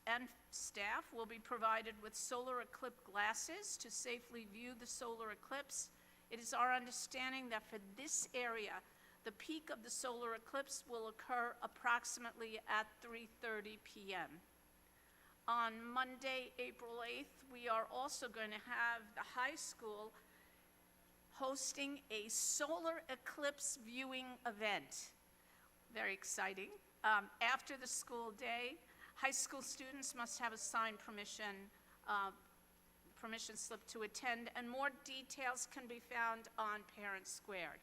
and staff will be provided with solar eclipse glasses to safely view the solar eclipse. It is our understanding that for this area, the peak of the solar eclipse will occur approximately at 3:30 p.m. On Monday, April 8th, we are also going to have the high school hosting a solar eclipse viewing event. Very exciting. After the school day, high school students must have a signed permission slip to attend, and more details can be found on Parents Squared.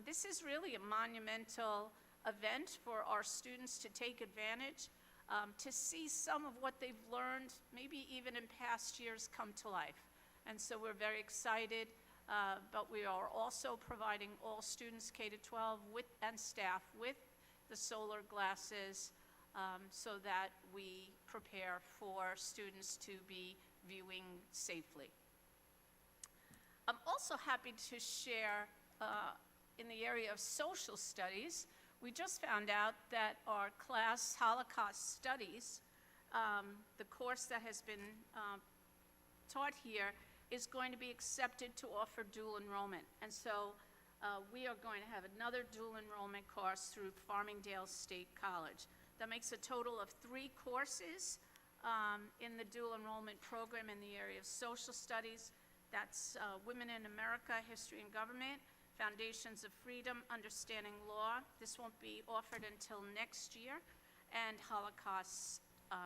This is really a monumental event for our students to take advantage, to see some of what they've learned, maybe even in past years, come to life. And so we're very excited, but we are also providing all students K-12 and staff with the solar glasses so that we prepare for students to be viewing safely. I'm also happy to share in the area of social studies, we just found out that our class, Holocaust Studies, the course that has been taught here, is going to be accepted to offer dual enrollment. And so we are going to have another dual enrollment course through Farmingdale State College. That makes a total of 3 courses in the dual enrollment program in the area of social studies. That's Women in America, History and Government, Foundations of Freedom, Understanding Law. This won't be offered until next year, and Holocaust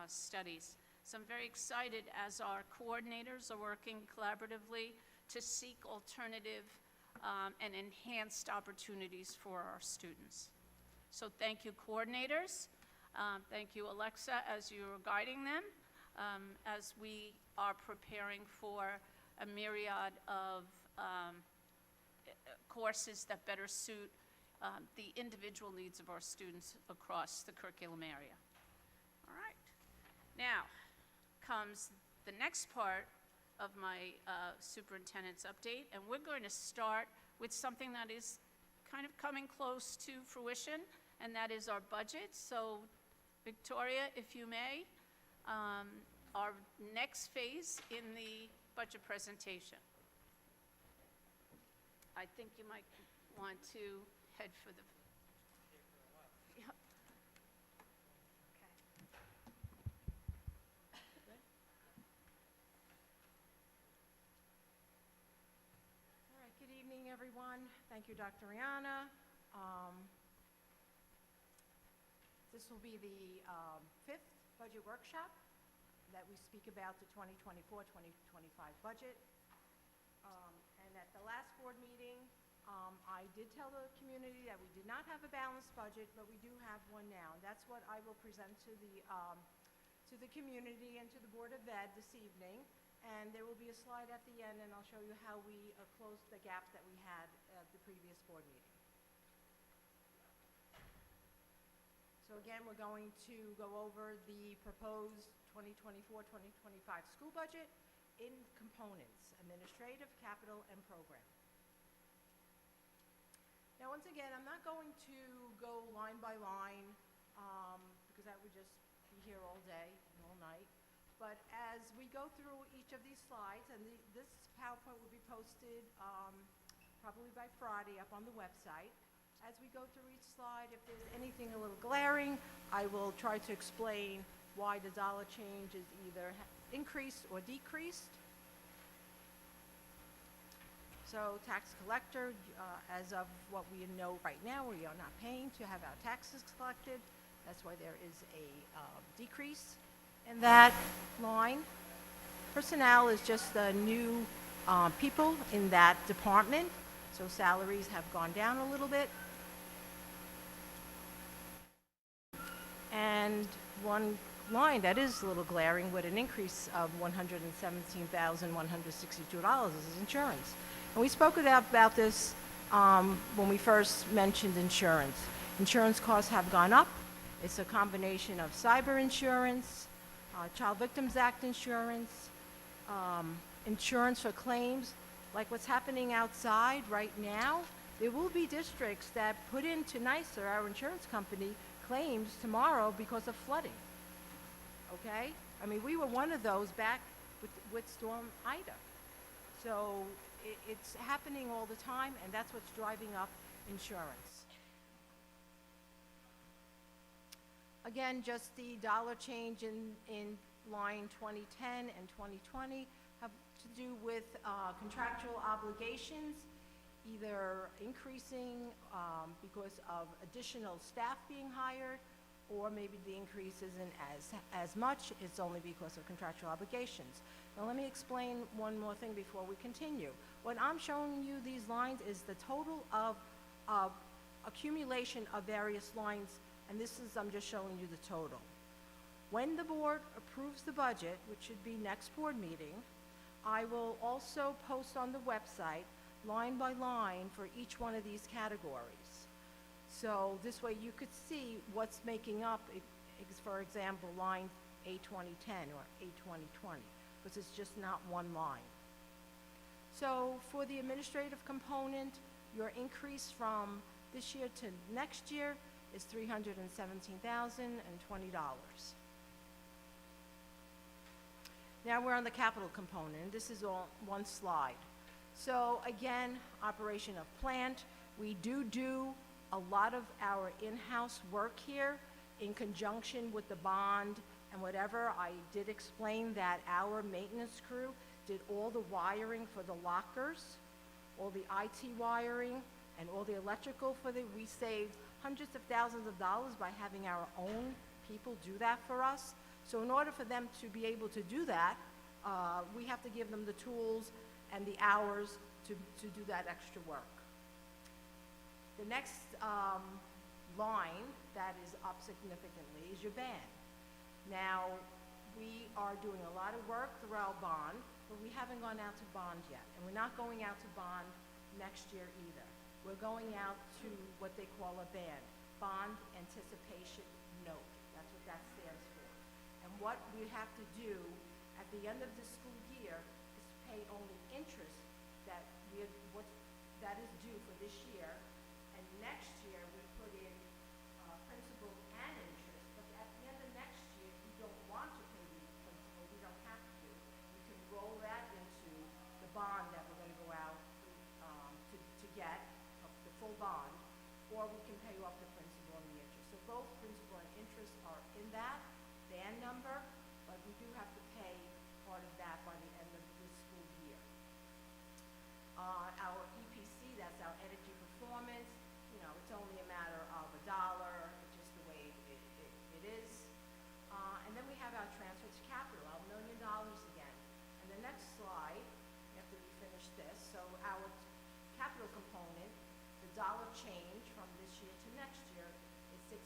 Studies. So I'm very excited as our coordinators are working collaboratively to seek alternative and enhanced opportunities for our students. So thank you, coordinators. Thank you, Alexa, as you're guiding them, as we are preparing for a myriad of courses that better suit the individual needs of our students across the curriculum area. All right. Now comes the next part of my superintendent's update, and we're going to start with something that is kind of coming close to fruition, and that is our budget. So Victoria, if you may, our next phase in the budget presentation. I think you might want to head for the... Yep. Okay. Good. All right, good evening, everyone. Thank you, Dr. Rihanna. This will be the 5th budget workshop that we speak about the 2024-2025 budget. And at the last board meeting, I did tell the community that we did not have a balanced budget, but we do have one now. And that's what I will present to the community and to the Board of Ed this evening. And there will be a slide at the end, and I'll show you how we closed the gap that we had at the previous board meeting. So again, we're going to go over the proposed 2024-2025 school budget in components: administrative, capital, and program. Now, once again, I'm not going to go line by line because that would just be here all day and all night. But as we go through each of these slides, and this PowerPoint will be posted probably by Friday up on the website. As we go through each slide, if there's anything a little glaring, I will try to explain why the dollar change is either increased or decreased. So tax collector, as of what we know right now, we are not paying to have our taxes collected. That's why there is a decrease in that line. Personnel is just the new people in that department, so salaries have gone down a little bit. And one line that is a little glaring with an increase of $117,162 is insurance. And we spoke about this when we first mentioned insurance. Insurance costs have gone up. It's a combination of cyber insurance, Child Victims Act insurance, insurance for claims. Like what's happening outside right now, there will be districts that put into NYSER, our insurance company, claims tomorrow because of flooding. okay? I mean, we were one of those back with Storm Ida. So it's happening all the time, and that's what's driving up insurance. Again, just the dollar change in line 2010 and 2020 have to do with contractual obligations, either increasing because of additional staff being hired, or maybe the increase isn't as much, it's only because of contractual obligations. Now let me explain one more thing before we continue. What I'm showing you these lines is the total of accumulation of various lines, and I'm just showing you the total. When the board approves the budget, which should be next board meeting, I will also post on the website line by line for each one of these categories. So this way you could see what's making up, for example, line A2010 or A2020, because it's just not one line. So for the administrative component, your increase from this year to next year is $317,020. Now we're on the capital component. This is all one slide. So again, operation of plant. We do a lot of our in-house work here in conjunction with the bond and whatever. I did explain that our maintenance crew did all the wiring for the lockers, all the IT wiring, and all the electrical we saved hundreds of thousands of dollars by having our own people do that for us. So in order for them to be able to do that, we have to give them the tools and the hours to do that extra work. The next line that is up significantly is your band. Now, we are doing a lot of work through our bond, but we haven't gone out to bond yet, and we're not going out to bond next year either. We're going out to what they call a BAN, Bond Anticipation Note. That's what that stands for. And what we have to do at the end of the school year is pay only interest that is due for this year, and next year we put in principal and interest, but at the end of next year, if you don't want to pay the principal, we don't have to. We can roll that into the bond that we're going to go out to get, the full bond, or we can pay off the principal and the interest. So both principal and interest are in that band number, but we do have to pay part of that by the end of this school year. Our EPC, that's our energy performance, it's only a matter of $1, it's just the way it is. And then we have our transfer to capital, our $1 million again. And the next slide, after we finish this, so our capital component, the dollar change from this year to next year is $628,751.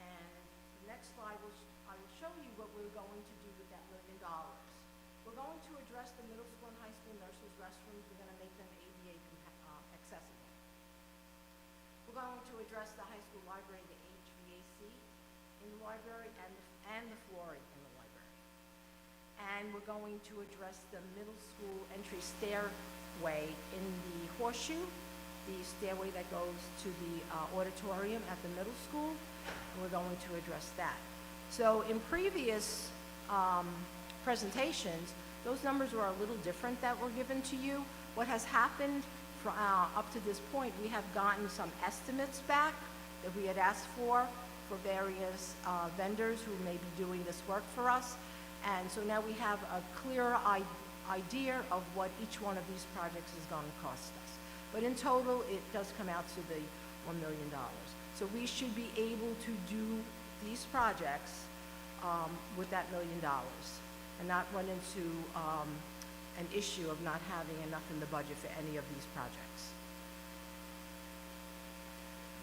And the next slide, I will show you what we're going to do with that $1 million. We're going to address the middle school and high school nurses' restrooms. We're going to make them ADA accessible. We're going to address the high school library, the HVAC in the library, and the flooring in the library. And we're going to address the middle school entry stairway in the horseshoe, the stairway that goes to the auditorium at the middle school. And we're going to address that. So in previous presentations, those numbers were a little different that were given to you. What has happened up to this point, we have gotten some estimates back that we had asked for various vendors who may be doing this work for us. And so now we have a clearer idea of what each one of these projects is going to cost us. But in total, it does come out to the $1 million. So we should be able to do these projects with that $1 million and not run into an issue of not having enough in the budget for any of these projects.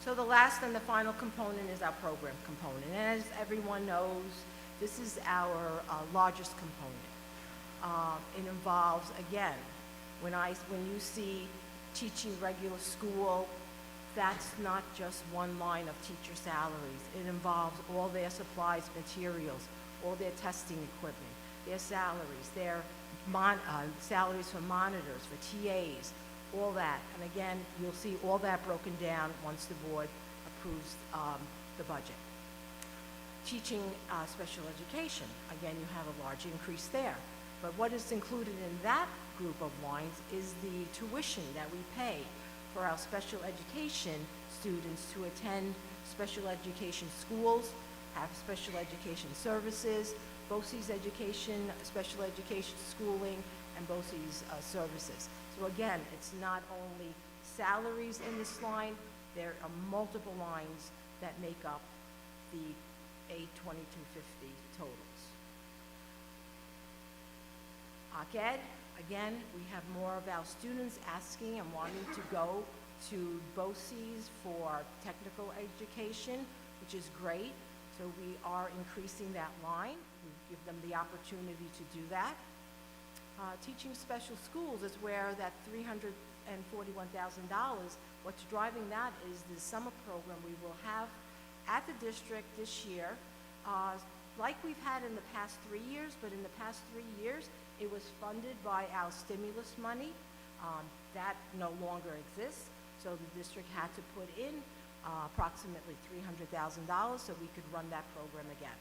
So the last and the final component is our program component. And as everyone knows, this is our largest component. It involves, again, when you see teaching regular school, that's not just one line of teacher salaries. It involves all their supplies, materials, all their testing equipment, their salaries, their salaries for monitors, for TAs, all that. And again, you'll see all that broken down once the board approves the budget. Teaching special education, again, you have a large increase there. But what is included in that group of lines is the tuition that we pay for our special education students to attend special education schools, have special education services, BOCES education, special education schooling, and BOCES services. So again, it's not only salaries in this line, there are multiple lines that make up the A2250 totals. OCED, again, we have more of our students asking and wanting to go to BOCES for technical education, which is great. So we are increasing that line. We give them the opportunity to do that. Teaching special schools is where that $341,000, what's driving that is the summer program we will have at the district this year, like we've had in the past 3 years, but in the past 3 years, it was funded by our stimulus money. That no longer exists, so the district had to put in approximately $300,000 so we could run that program again.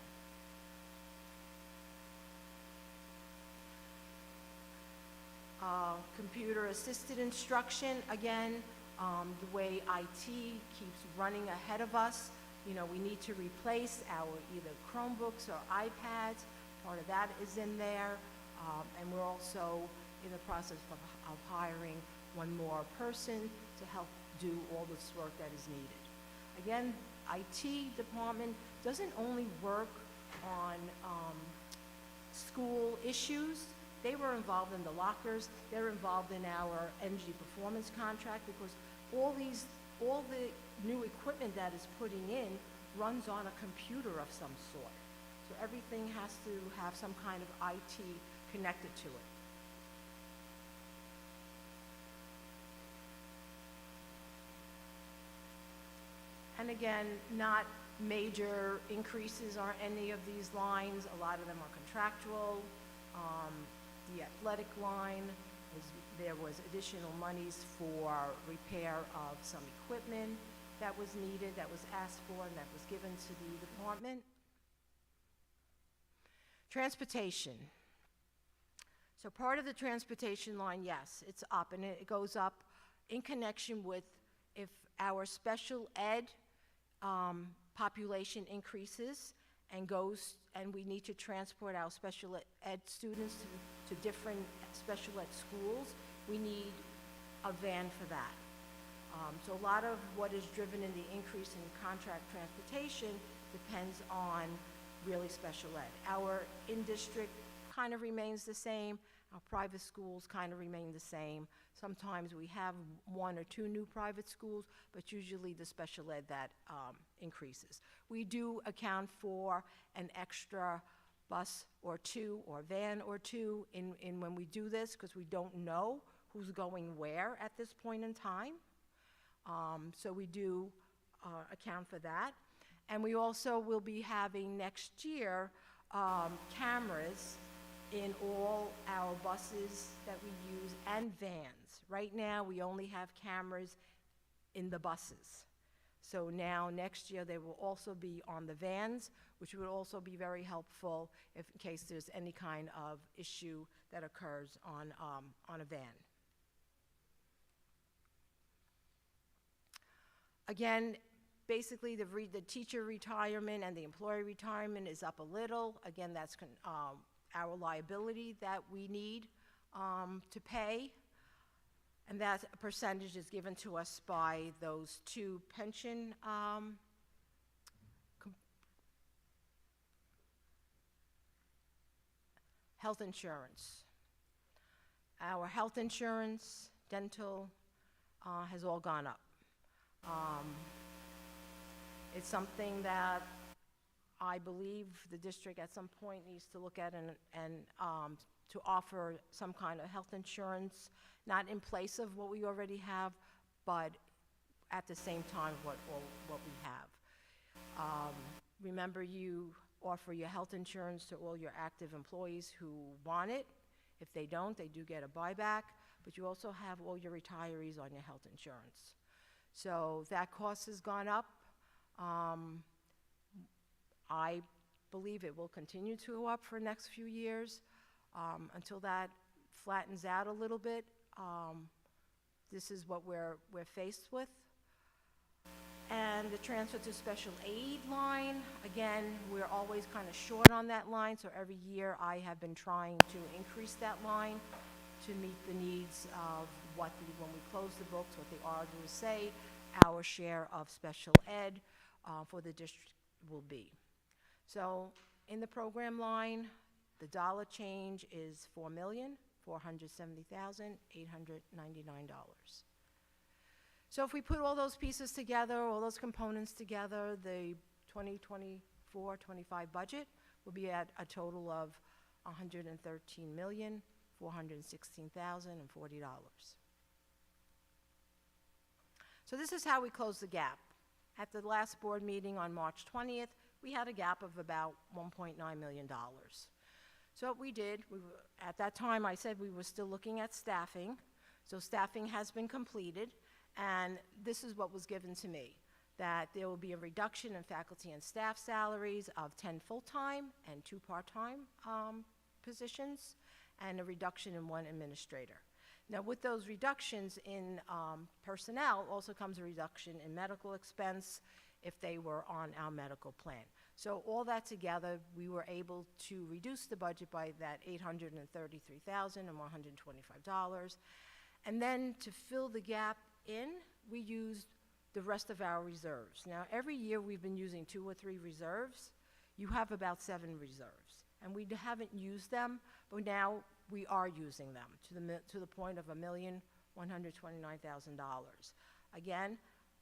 Computer-assisted instruction, again, the way IT keeps running ahead of us, you know, we need to replace our either Chromebooks or iPads. Part of that is in there, and we're also in the process of hiring one more person to help do all this work that is needed. Again, IT department doesn't only work on school issues. They were involved in the lockers. They're involved in our energy performance contract because all the new equipment that is putting in runs on a computer of some sort. So everything has to have some kind of IT connected to it. And again, not major increases on any of these lines. A lot of them are contractual. The athletic line, there was additional monies for repair of some equipment that was needed, that was asked for, and that was given to the department. Transportation. So part of the transportation line, yes, it's up, and it goes up in connection with if our special ed population increases and we need to transport our special ed students to different special ed schools, we need a van for that. So a lot of what is driven in the increase in contract transportation depends on really special ed. Our in-district kind of remains the same. Our private schools kind of remain the same. Sometimes we have 1 or 2 new private schools, but usually the special ed that increases. We do account for an extra bus or 2 or van or 2 in when we do this because we don't know who's going where at this point in time. So we do account for that. And we also will be having next year cameras in all our buses that we use and vans. Right now, we only have cameras in the buses. So now, next year, they will also be on the vans, which would also be very helpful in case there's any kind of issue that occurs on a van. Again, basically, the teacher retirement and the employee retirement is up a little. Again, that's our liability that we need to pay. And that percentage is given to us by those 2 pension health insurance. Our health insurance, dental, has all gone up. It's something that I believe the district at some point needs to look at and to offer some kind of health insurance, not in place of what we already have, but at the same time what we have. Remember, you offer your health insurance to all your active employees who want it. If they don't, they do get a buyback, but you also have all your retirees on your health insurance. So that cost has gone up. I believe it will continue to go up for the next few years until that flattens out a little bit. This is what we're faced with. And the transfer to special aid line, again, we're always kind of short on that line, so every year I have been trying to increase that line to meet the needs of what when we close the books, what the auditors say our share of special ed for the district will be. So in the program line, the dollar change is $4,470,899. So if we put all those pieces together, all those components together, the 2024-25 budget will be at a total of $113,416,040. So this is how we close the gap. At the last board meeting on March 20th, we had a gap of about $1.9 million. So what we did, at that time I said we were still looking at staffing. So staffing has been completed, and this is what was given to me, that there will be a reduction in faculty and staff salaries of 10 full-time and 2 part-time positions, and a reduction in 1 administrator. Now, with those reductions in personnel also comes a reduction in medical expense if they were on our medical plan. So all that together, we were able to reduce the budget by that $833,125. And then to fill the gap in, we used the rest of our reserves. Now, every year we've been using 2 or 3 reserves. You have about 7 reserves. And we haven't used them, but now we are using them to the point of $1,129,000. Again,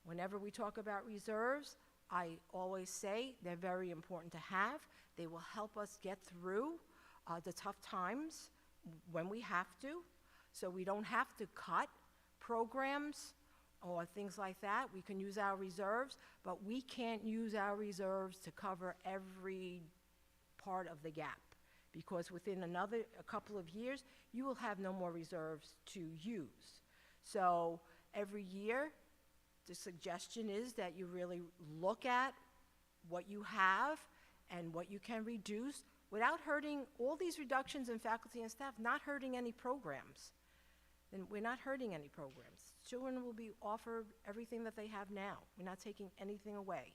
whenever we talk about reserves, I always say they're very important to have. They will help us get through the tough times when we have to, so we don't have to cut programs or things like that. We can use our reserves, but we can't use our reserves to cover every part of the gap, because within a couple of years, you will have no more reserves to use. So every year, the suggestion is that you really look at what you have and what you can reduce without hurting all these reductions in faculty and staff, not hurting any programs. Then we're not hurting any programs. Children will be offered everything that they have now. We're not taking anything away,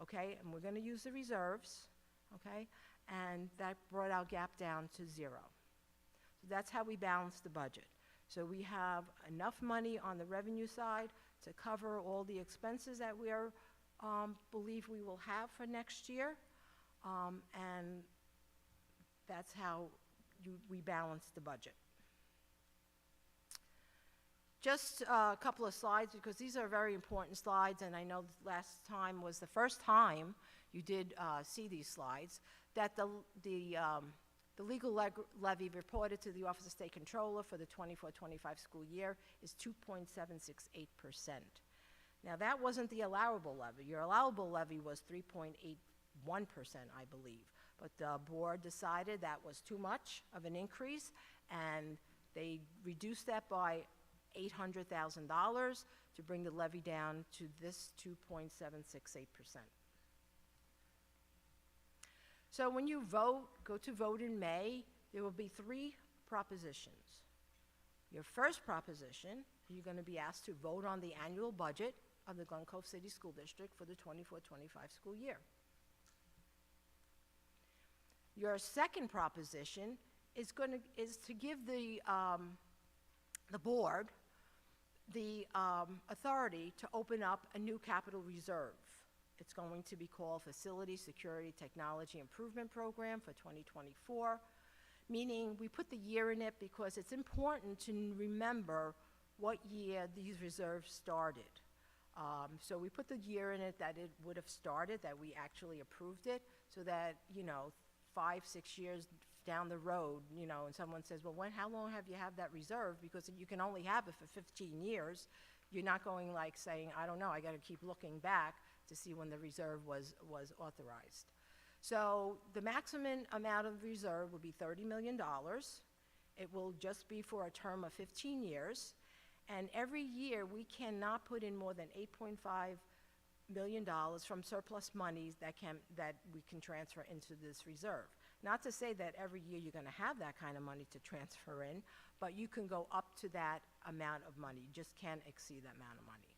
okay? And we're gonna use the reserves, okay? And that brought our gap down to 0. So that's how we balance the budget. So we have enough money on the revenue side to cover all the expenses that we believe we will have for next year, and that's how we balance the budget. Just a couple of slides, because these are very important slides, and I know last time was the first time you did see these slides, that the legal levy reported to the Office of State Controller for the 24-25 school year is 2.768%. Now, that wasn't the allowable levy. Your allowable levy was 3.81%, I believe. But the board decided that was too much of an increase, and they reduced that by $800,000 to bring the levy down to this 2.768%. So when you go to vote in May, there will be 3 propositions. Your first proposition, you're going to be asked to vote on the annual budget of the Glen Cove City School District for the 24-25 school year. Your second proposition is to give the board the authority to open up a new capital reserve. It's going to be called Facility Security Technology Improvement Program for 2024, meaning we put the year in it because it's important to remember what year these reserves started. So we put the year in it that it would have started, that we actually approved it, so that, 5, 6 years down the road, and someone says, well, how long have you had that reserve? Because you can only have it for 15 years. You're not going like saying, I don't know, I got to keep looking back to see when the reserve was authorized. So the maximum amount of reserve will be $30 million. It will just be for a term of 15 years. And every year, we cannot put in more than 8.5 million from surplus monies that we can transfer into this reserve. Not to say that every year you're gonna have that kind of money to transfer in, but you can go up to that amount of money. You just can't exceed that amount of money.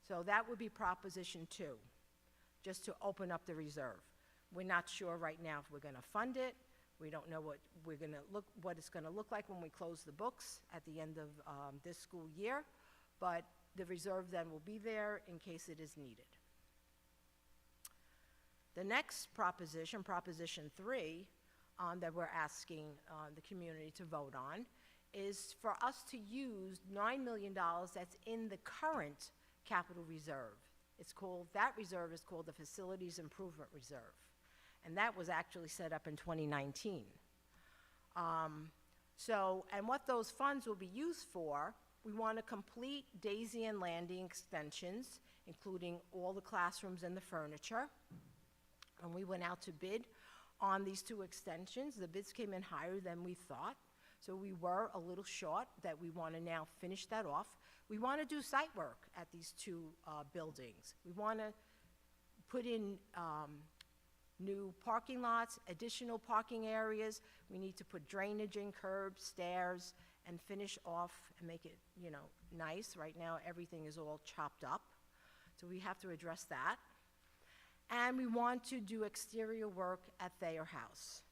So that would be Proposition 2, just to open up the reserve. We're not sure right now if we're gonna fund it. We don't know what it's gonna look like when we close the books at the end of this school year, but the reserve then will be there in case it is needed. The next proposition, Proposition 3, that we're asking the community to vote on, is for us to use $9 million that's in the current capital reserve. That reserve is called the Facilities Improvement Reserve, and that was actually set up in 2019. And what those funds will be used for, we want to complete Daisy and Landing extensions, including all the classrooms and the furniture. And we went out to bid on these 2 extensions. The bids came in higher than we thought, so we were a little short that we want to now finish that off. We want to do site work at these 2 buildings. We want to put in new parking lots, additional parking areas. We need to put drainage in, curbs, stairs, and finish off and make it, nice. Right now, everything is all chopped up, so we have to address that. And we want to do exterior work at Thayer House,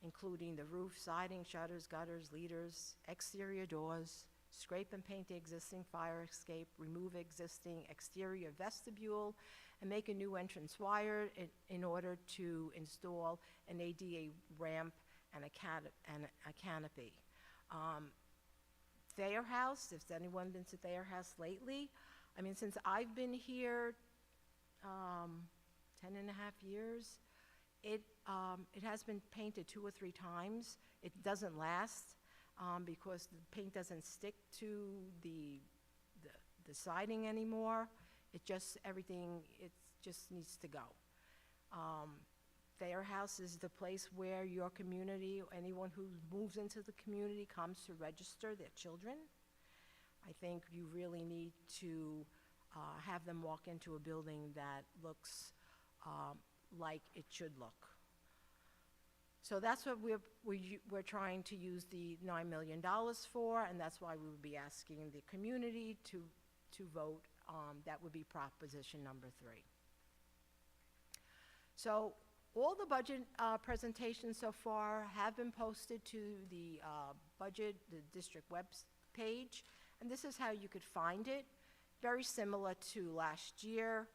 including the roof, siding, shutters, gutters, leaders, exterior doors, scrape and paint the existing fire escape, remove existing exterior vestibule, and make a new entrance wire in order to install an ADA ramp and a canopy. Thayer House, if anyone been to Thayer House lately, I mean, since I've been here 10 and a half years, it has been painted 2 or 3 times. It doesn't last because the paint doesn't stick to the siding anymore. Everything just needs to go. Thayer House is the place where your community, anyone who moves into the community, comes to register their children. I think you really need to have them walk into a building that looks like it should look. So that's what we're trying to use the $9 million for, and that's why we would be asking the community to vote. That would be Proposition number 3. So all the budget presentations so far have been posted to the district web page, and this is how you could find it. Very similar to last year.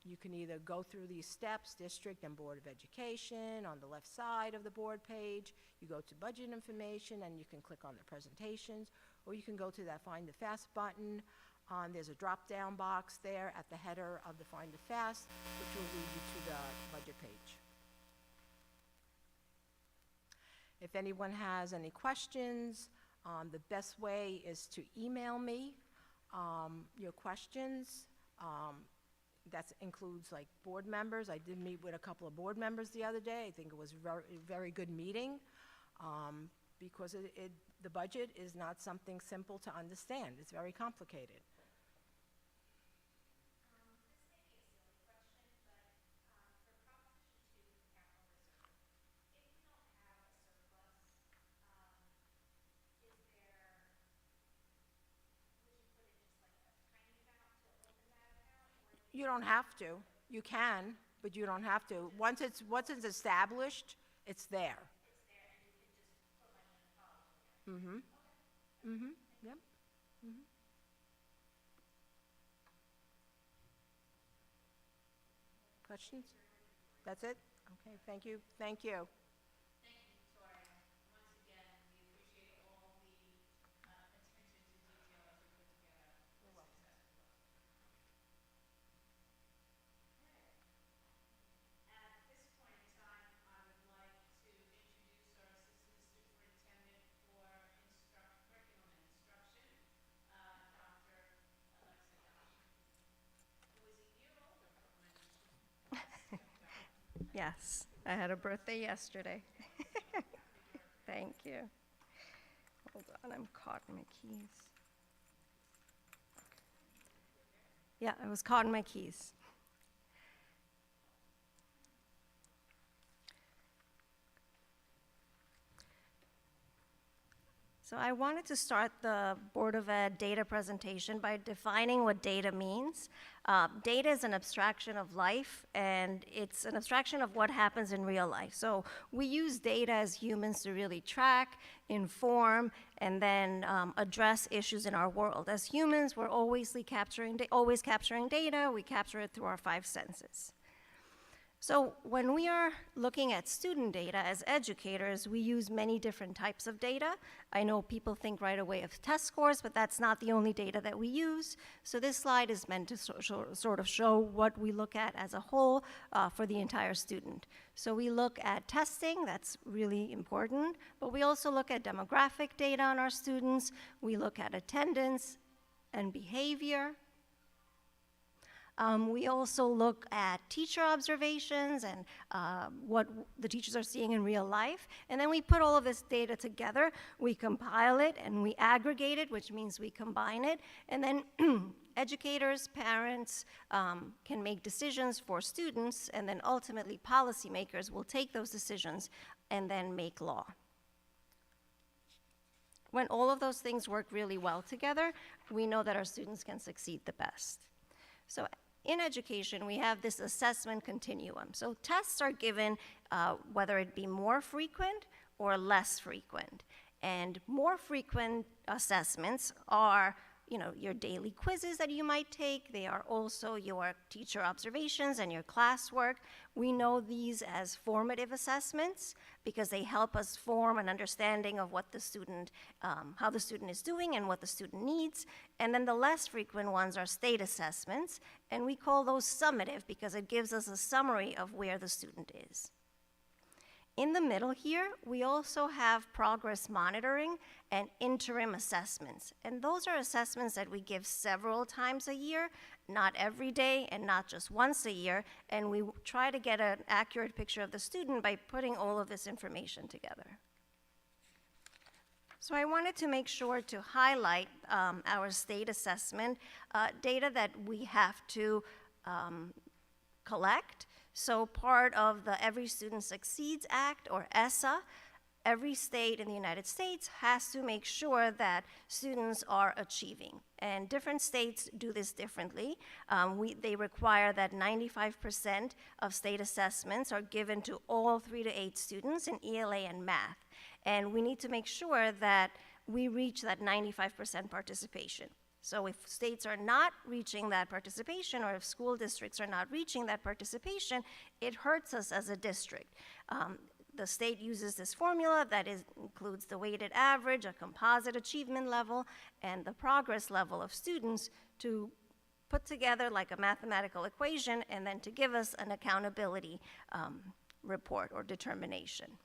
You can either go through these steps, District and Board of Education, on the left side of the board page. You go to Budget Information, and you can click on the presentations, or you can go to that Find the FAST button. There's a drop-down box there at the header of the Find the FAST, which will lead you to the budget page. If anyone has any questions, the best way is to email me your questions. That includes like board members. I did meet with a couple of board members the other day. I think it was a very good meeting because the budget is not something simple to understand. It's very complicated. You don't have to. You can, but you don't have to. Once it's established, it's there. Yep. Questions? That's it? Okay, thank you. Thank you. Thank you, Victoria. Once again, we appreciate all the attention to detail as you put together this successful budget. At this point in time, I would like to introduce our Assistant Superintendent for Curriculum and Instruction, Dr. Alexa Dodd, who is a year older from when she was. Yes, I had a birthday yesterday. Thank you. Hold on, I'm caught in my keys. Yeah, I was caught in my keys. So I wanted to start the Board of Ed data presentation by defining what data means. Data is an abstraction of life, and it's an abstraction of what happens in real life. So we use data as humans to really track, inform, and then address issues in our world. As humans, we're always capturing data. We capture it through our 5 senses. So when we are looking at student data as educators, we use many different types of data. I know people think right away of test scores, but that's not the only data that we use. So this slide is meant to sort of show what we look at as a whole for the entire student. So we look at testing, that's really important, but we also look at demographic data on our students. We look at attendance and behavior. We also look at teacher observations and what the teachers are seeing in real life. And then we put all of this data together. We compile it and we aggregate it, which means we combine it. And then educators, parents can make decisions for students, and then ultimately policymakers will take those decisions and then make law. When all of those things work really well together, we know that our students can succeed the best. So in education, we have this assessment continuum. So tests are given whether it be more frequent or less frequent. And more frequent assessments are your daily quizzes that you might take. They are also your teacher observations and your classwork. We know these as formative assessments because they help us form an understanding of what the student, how the student is doing and what the student needs. And then the less frequent ones are state assessments, and we call those summative because it gives us a summary of where the student is. In the middle here, we also have progress monitoring and interim assessments. And those are assessments that we give several times a year, not every day and not just once a year. And we try to get an accurate picture of the student by putting all of this information together. So I wanted to make sure to highlight our state assessment data that we have to collect. So part of the Every Student Succeeds Act, or ESSA, every state in the United States has to make sure that students are achieving. And different states do this differently. They require that 95% of state assessments are given to all 3 to 8 students in ELA and math. And we need to make sure that we reach that 95% participation. So if states are not reaching that participation, or if school districts are not reaching that participation, it hurts us as a district. The state uses this formula that includes the weighted average, a composite achievement level, and the progress level of students to put together like a mathematical equation and then to give us an accountability report or determination.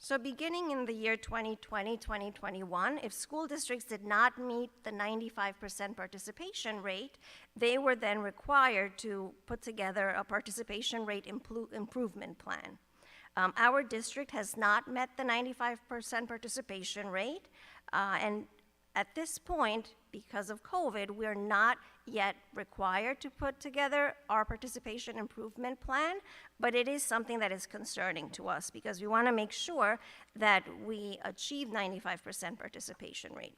So beginning in the year 2020-2021, if school districts did not meet the 95% participation rate, they were then required to put together a participation rate improvement plan. Our district has not met the 95% participation rate, and at this point, because of COVID, we're not yet required to put together our participation improvement plan, but it is something that is concerning to us because we want to make sure that we achieve 95% participation rate.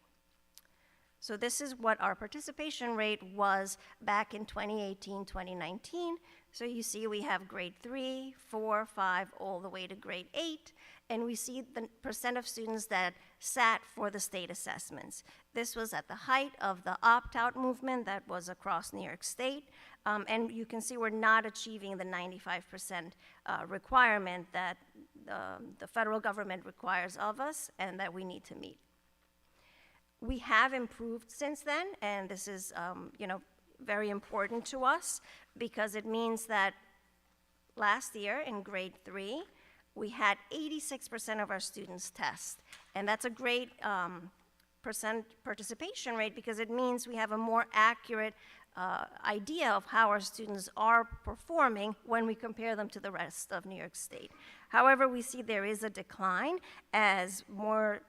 So this is what our participation rate was back in 2018-2019. So you see we have grade 3, 4, 5, all the way to grade 8, and we see the percent of students that sat for the state assessments. This was at the height of the opt-out movement that was across New York State, and you can see we're not achieving the 95% requirement that the federal government requires of us and that we need to meet. We have improved since then, and this is very important to us because it means that last year in grade 3, we had 86% of our students test. And that's a great percent participation rate because it means we have a more accurate idea of how our students are performing when we compare them to the rest of New York State. However, we see there is a decline as more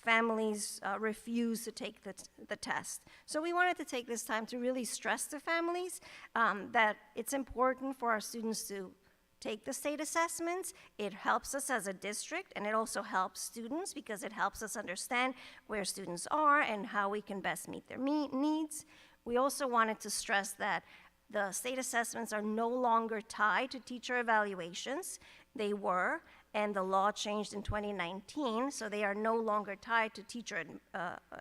families refuse to take the test. So we wanted to take this time to really stress to families that it's important for our students to take the state assessments. It helps us as a district, and it also helps students because it helps us understand where students are and how we can best meet their needs. We also wanted to stress that the state assessments are no longer tied to teacher evaluations. They were, and the law changed in 2019, so they are no longer tied to teacher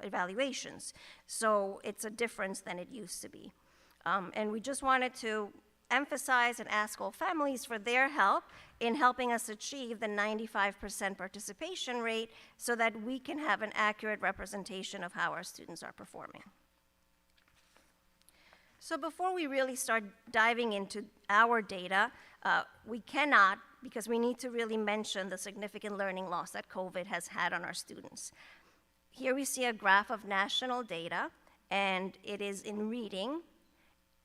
evaluations. So it's a difference than it used to be. And we just wanted to emphasize and ask all families for their help in helping us achieve the 95% participation rate so that we can have an accurate representation of how our students are performing. So before we really start diving into our data, we cannot, because we need to really mention the significant learning loss that COVID has had on our students. Here we see a graph of national data, and it is in reading,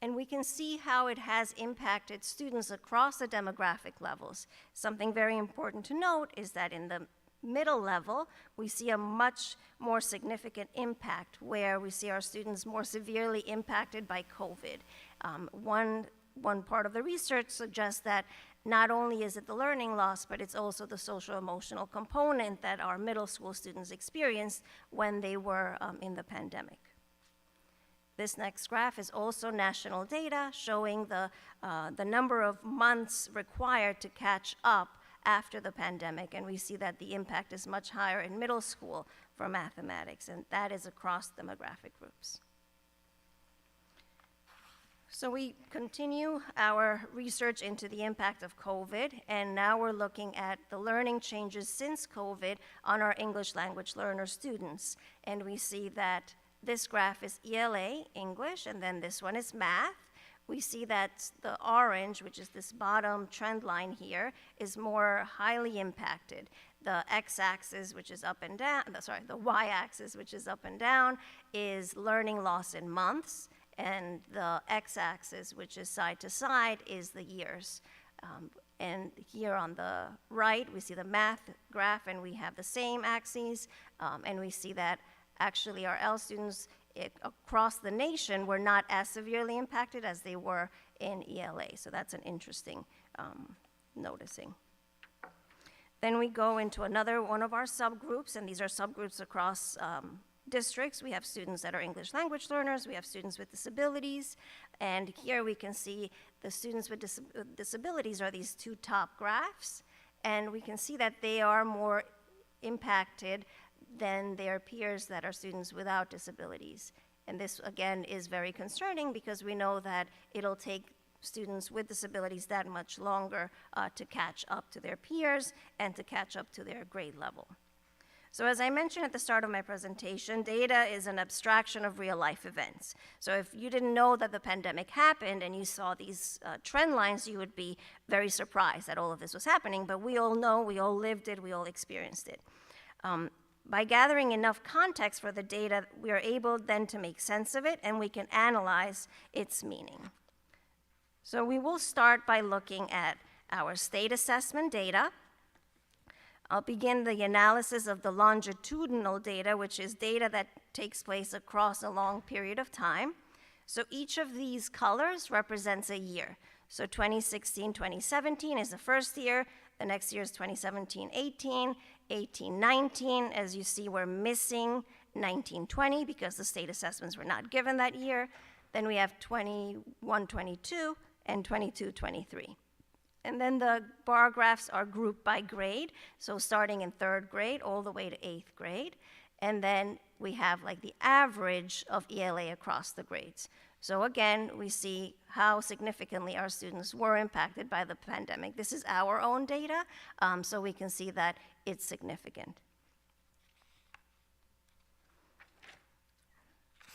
and we can see how it has impacted students across the demographic levels. Something very important to note is that in the middle level, we see a much more significant impact where we see our students more severely impacted by COVID. One part of the research suggests that not only is it the learning loss, but it's also the social-emotional component that our middle school students experienced when they were in the pandemic. This next graph is also national data showing the number of months required to catch up after the pandemic, and we see that the impact is much higher in middle school for mathematics, and that is across demographic groups. So we continue our research into the impact of COVID, and now we're looking at the learning changes since COVID on our English language learner students. And we see that this graph is ELA, English, and then this one is math. We see that the orange, which is this bottom trend line here, is more highly impacted. The x-axis, which is up and down, the y-axis, which is up and down, is learning loss in months, and the x-axis, which is side to side, is the years. And here on the right, we see the math graph, and we have the same axes, and we see that actually our L students across the nation were not as severely impacted as they were in ELA. So that's an interesting noticing. Then we go into another one of our subgroups, and these are subgroups across districts. We have students that are English language learners, we have students with disabilities, and here we can see the students with disabilities are these two top graphs, and we can see that they are more impacted than their peers that are students without disabilities. And this, again, is very concerning because we know that it'll take students with disabilities that much longer to catch up to their peers and to catch up to their grade level. So as I mentioned at the start of my presentation, data is an abstraction of real-life events. So if you didn't know that the pandemic happened and you saw these trend lines, you would be very surprised that all of this was happening, but we all know, we all lived it, we all experienced it. By gathering enough context for the data, we are able then to make sense of it, and we can analyze its meaning. So we will start by looking at our state assessment data. I'll begin the analysis of the longitudinal data, which is data that takes place across a long period of time. So each of these colors represents a year. So 2016-2017 is the first year, the next year is 2017-18, 18-19. As you see, we're missing 19-20 because the state assessments were not given that year. Then we have 21-22 and 22-23. And then the bar graphs are grouped by grade, so starting in 3rd grade all the way to 8th grade. And then we have like the average of ELA across the grades. So again, we see how significantly our students were impacted by the pandemic. This is our own data, so we can see that it's significant.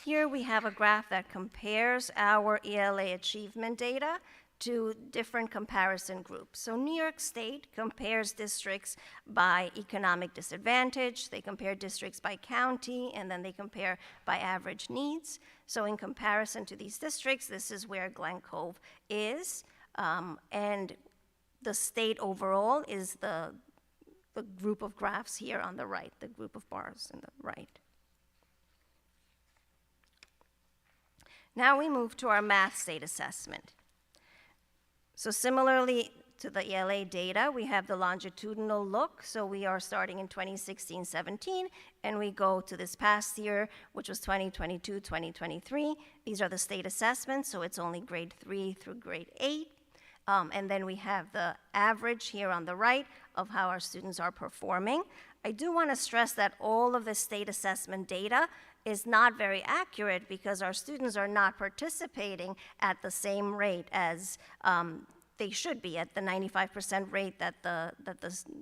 Here we have a graph that compares our ELA achievement data to different comparison groups. So New York State compares districts by economic disadvantage, they compare districts by county, and then they compare by average needs. So in comparison to these districts, this is where Glen Cove is, and the state overall is the the group of graphs here on the right, the group of bars on the right. Now we move to our math state assessment. So similarly to the ELA data, we have the longitudinal look. So we are starting in 2016-17, and we go to this past year, which was 2022-2023. These are the state assessments, so it's only grade 3 through grade 8. And then we have the average here on the right of how our students are performing. I do want to stress that all of the state assessment data is not very accurate because our students are not participating at the same rate as they should be, at the 95% rate that the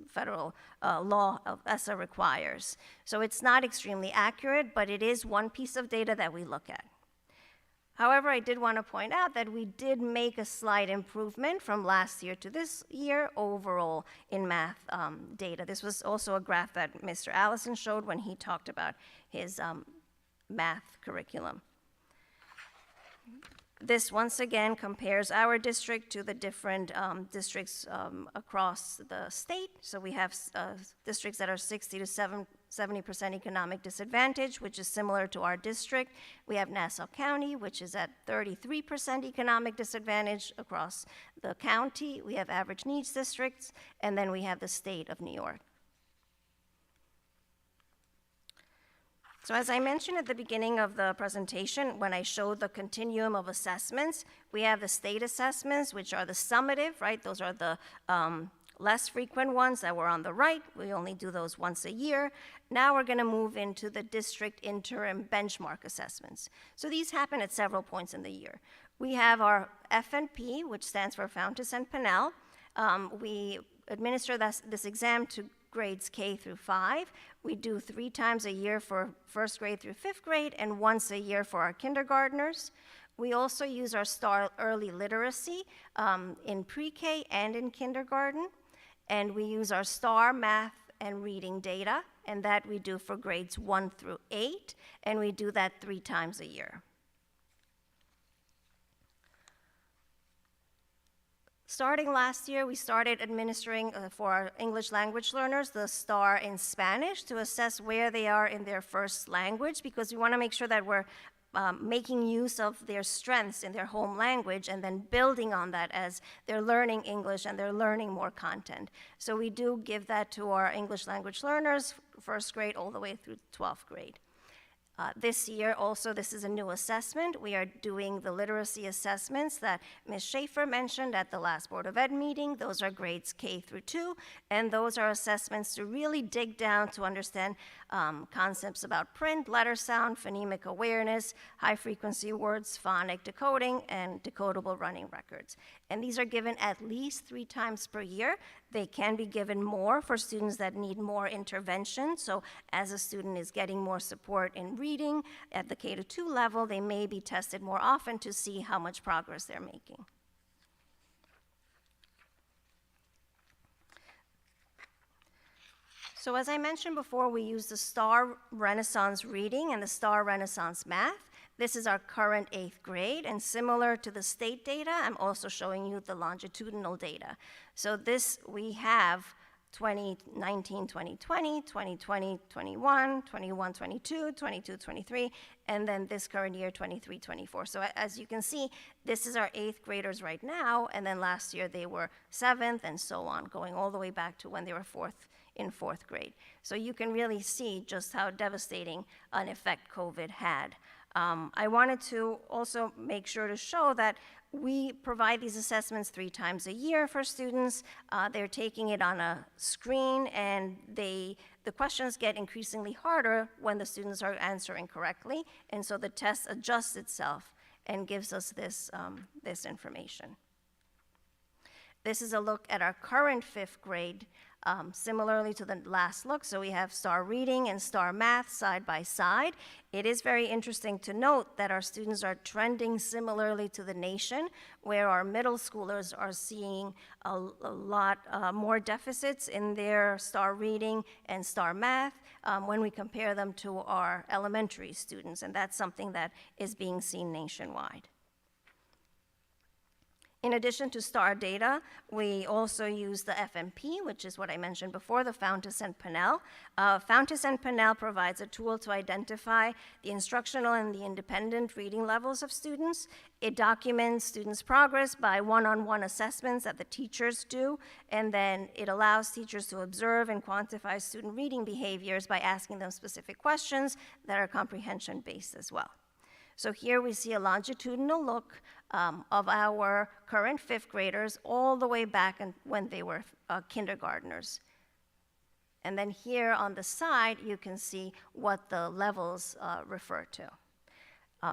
federal law of ESSA requires. So it's not extremely accurate, but it is one piece of data that we look at. However, I did want to point out that we did make a slight improvement from last year to this year overall in math data. This was also a graph that Mr. Allison showed when he talked about his math curriculum. This once again compares our district to the different districts across the state. So we have districts that are 60 to 70% economic disadvantage, which is similar to our district. We have Nassau County, which is at 33% economic disadvantage across the county. We have average needs districts, and then we have the state of New York. So as I mentioned at the beginning of the presentation, when I showed the continuum of assessments, we have the state assessments, which are the summative, right? Those are the less frequent ones that were on the right. We only do those once a year. Now we're going to move into the district interim benchmark assessments. So these happen at several points in the year. We have our FNP, which stands for Fountas and Pinnell. We administer this exam to grades K through 5. We do 3 times a year for first grade through 5th grade and once a year for our kindergartners. We also use our STAR Early Literacy in pre-K and in kindergarten. And we use our STAR Math and Reading data, and that we do for grades 1 through 8, and we do that 3 times a year. Starting last year, we started administering for our English language learners the STAR in Spanish to assess where they are in their first language, because we want to make sure that we're making use of their strengths in their home language and then building on that as they're learning English and they're learning more content. So we do give that to our English language learners, first grade all the way through 12th grade. This year also, this is a new assessment. We are doing the literacy assessments that Ms. Schaefer mentioned at the last Board of Ed meeting. Those are grades K through 2, and those are assessments to really dig down to understand concepts about print, letter sound, phonemic awareness, high-frequency words, phonic decoding, and decodable running records. And these are given at least 3 times per year. They can be given more for students that need more intervention. So as a student is getting more support in reading at the K-2 level, they may be tested more often to see how much progress they're making. So as I mentioned before, we use the STAR Renaissance Reading and the STAR Renaissance Math. This is our current 8th grade, and similar to the state data, I'm also showing you the longitudinal data. So this, we have 2019, 2020, 2020, 21, 21, 22, 22, 23, and then this current year, 23, 24. So as you can see, this is our 8th graders right now, and then last year they were 7th and so on, going all the way back to when they were in 4th grade. So you can really see just how devastating an effect COVID had. I wanted to also make sure to show that we provide these assessments 3 times a year for students. They're taking it on a screen, and the questions get increasingly harder when the students are answering correctly, and so the test adjusts itself and gives us this information. This is a look at our current 5th grade, similarly to the last look. So we have STAR Reading and STAR Math side by side. It is very interesting to note that our students are trending similarly to the nation, where our middle schoolers are seeing a lot more deficits in their STAR Reading and STAR Math when we compare them to our elementary students, and that's something that is being seen nationwide. In addition to STAR data, we also use the FMP, which is what I mentioned before, the Fountas and Pinnell. Fountas and Pinnell provides a tool to identify the instructional and the independent reading levels of students. It documents students' progress by one-on-one assessments that the teachers do, and then it allows teachers to observe and quantify student reading behaviors by asking them specific questions that are comprehension-based as well. So here we see a longitudinal look of our current fifth graders all the way back when they were kindergartners. And then here on the side, you can see what the levels refer to.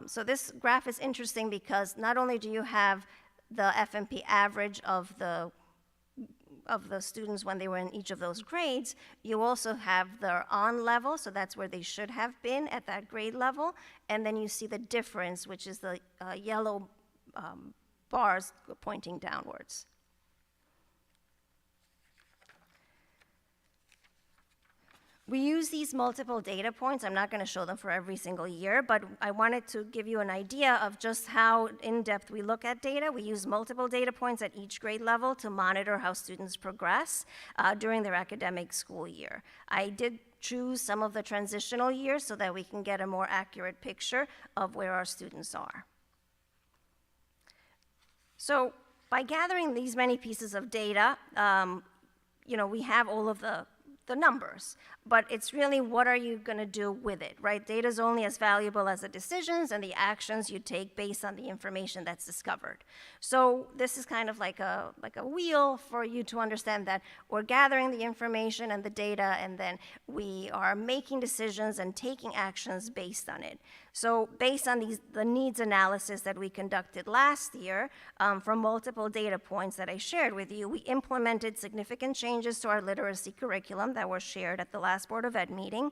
So this graph is interesting because not only do you have the FMP average of the students when they were in each of those grades, you also have their on level, so that's where they should have been at that grade level, and then you see the difference, which is the yellow bars pointing downwards. We use these multiple data points. I'm not going to show them for every single year, but I wanted to give you an idea of just how in-depth we look at data. We use multiple data points at each grade level to monitor how students progress during their academic school year. I did choose some of the transitional years so that we can get a more accurate picture of where our students are. So by gathering these many pieces of data, we have all of the numbers, but it's really what are you going to do with it, right? Data is only as valuable as the decisions and the actions you take based on the information that's discovered. So this is kind of like a wheel for you to understand that we're gathering the information and the data, and then we are making decisions and taking actions based on it. So based on the needs analysis that we conducted last year from multiple data points that I shared with you, we implemented significant changes to our literacy curriculum that were shared at the last Board of Ed meeting.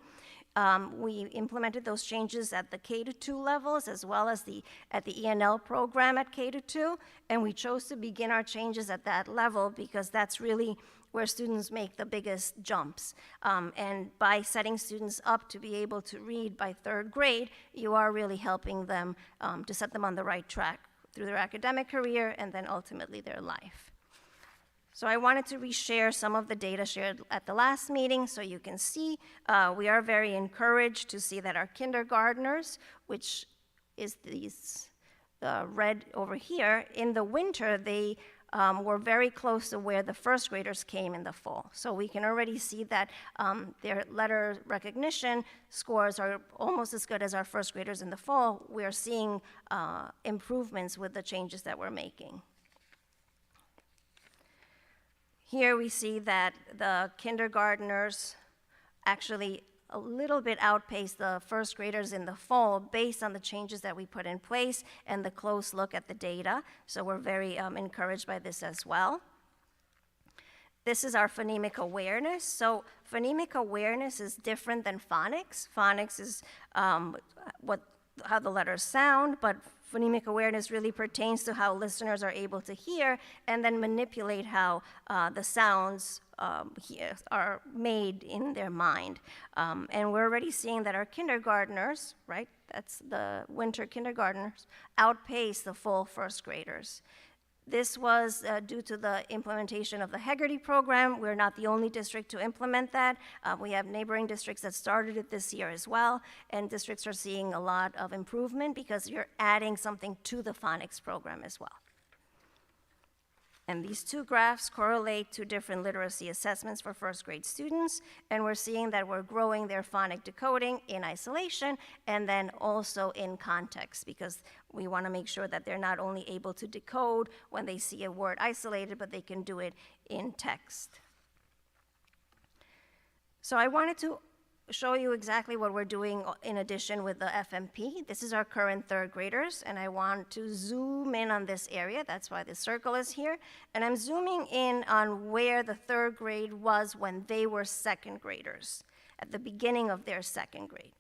We implemented those changes at the K-2 levels as well as at the ENL program at K-2, and we chose to begin our changes at that level because that's really where students make the biggest jumps. And by setting students up to be able to read by third grade, you are really helping them to set them on the right track through their academic career and then ultimately their life. So I wanted to reshare some of the data shared at the last meeting so you can see. We are very encouraged to see that our kindergartners, which is these red over here, in the winter they were very close to where the first graders came in the fall. So we can already see that their letter recognition scores are almost as good as our first graders in the fall. We are seeing improvements with the changes that we're making. Here we see that the kindergartners actually a little bit outpaced the first graders in the fall based on the changes that we put in place and the close look at the data. So we're very encouraged by this as well. This is our phonemic awareness. So phonemic awareness is different than phonics. Phonics is how the letters sound, but phonemic awareness really pertains to how listeners are able to hear and then manipulate how the sounds are made in their mind. And we're already seeing that our kindergartners, right, that's the winter kindergartners, outpace the full first graders. This was due to the implementation of the Hegarty program. We're not the only district to implement that. We have neighboring districts that started it this year as well, and districts are seeing a lot of improvement because you're adding something to the phonics program as well. And these two graphs correlate to different literacy assessments for first grade students, and we're seeing that we're growing their phonic decoding in isolation and then also in context, because we want to make sure that they're not only able to decode when they see a word isolated, but they can do it in text. So I wanted to show you exactly what we're doing in addition with the FMP. This is our current third graders, and I want to zoom in on this area. That's why the circle is here. And I'm zooming in on where the third grade was when they were second graders, at the beginning of their second grade.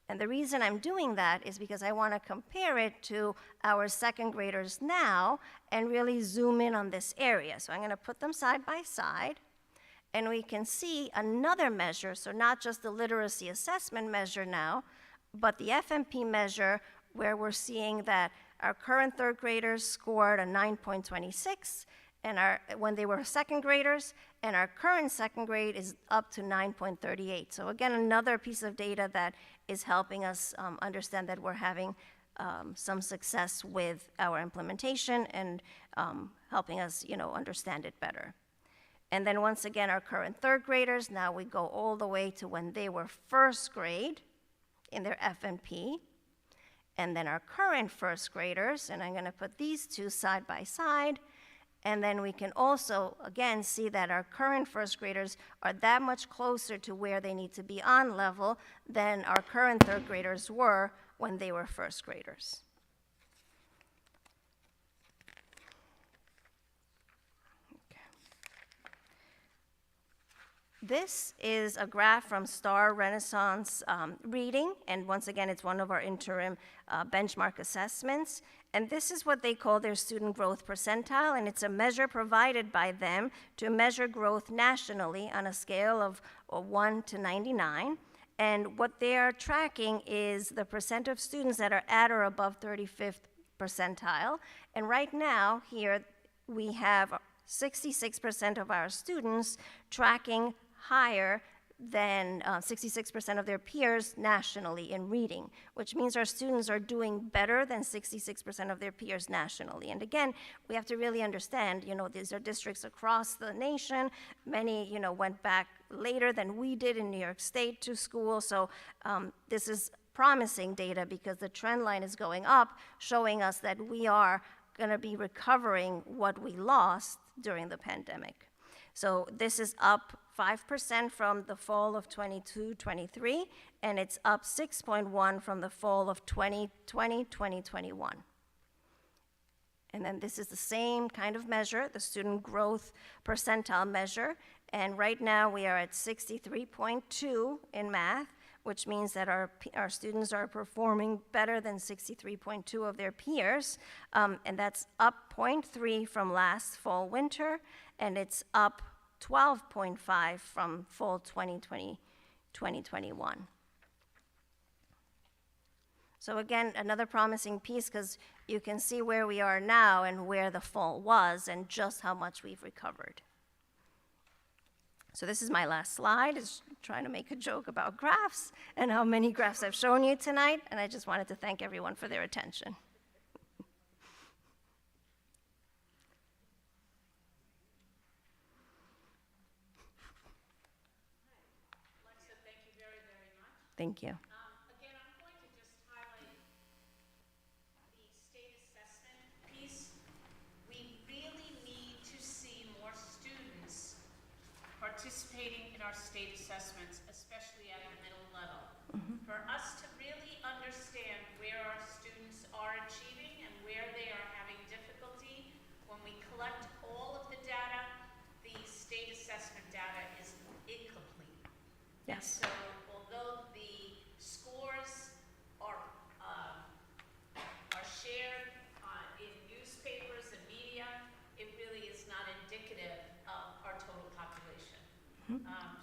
And the reason I'm doing that is because I want to compare it to our second graders now and really zoom in on this area. So I'm going to put them side by side. And we can see another measure, so not just the literacy assessment measure now, but the FMP measure where we're seeing that our current third graders scored a 9.26 when they were second graders, and our current second grade is up to 9.38. So again, another piece of data that is helping us understand that we're having some success with our implementation and helping us, understand it better. And then once again, our current third graders, now we go all the way to when they were first grade in their F&P. And then our current first graders, and I'm going to put these two side by side. And then we can also, again, see that our current first graders are that much closer to where they need to be on level than our current third graders were when they were first graders. This is a graph from Star Renaissance Reading, and once again, it's one of our interim benchmark assessments. And this is what they call their student growth percentile, and it's a measure provided by them to measure growth nationally on a scale of 1 to 99. And what they are tracking is the percent of students that are at or above 35th percentile. And right now, here, we have 66% of our students tracking higher than 66% of their peers nationally in reading, which means our students are doing better than 66% of their peers nationally. And again, we have to really understand, these are districts across the nation. Many, went back later than we did in New York State to school. So this is promising data because the trend line is going up, showing us that we are going to be recovering what we lost during the pandemic. So this is up 5% from the fall of 22-23, and it's up 6.1 from the fall of 2020-2021. And then this is the same kind of measure, the student growth percentile measure, and right now we are at 63.2 in math, which means that our students are performing better than 63.2 of their peers, and that's up 0.3 from last fall winter, and it's up 12.5 from fall 2020-2021. So again, another promising piece because you can see where we are now and where the fall was and just how much we've recovered. So this is my last slide, is trying to make a joke about graphs and how many graphs I've shown you tonight, and I just wanted to thank everyone for their attention. Alexa, thank you very, very much. Thank you. Again, I'm going to just highlight the state assessment piece. We really need to see more students participating in our state assessments, especially at the middle level. For us to really understand where our students are achieving and where they are having difficulty, when we collect all of the data, the state assessment data is incomplete. Yes. So although the scores are shared in newspapers and media, it really is not indicative of our total population.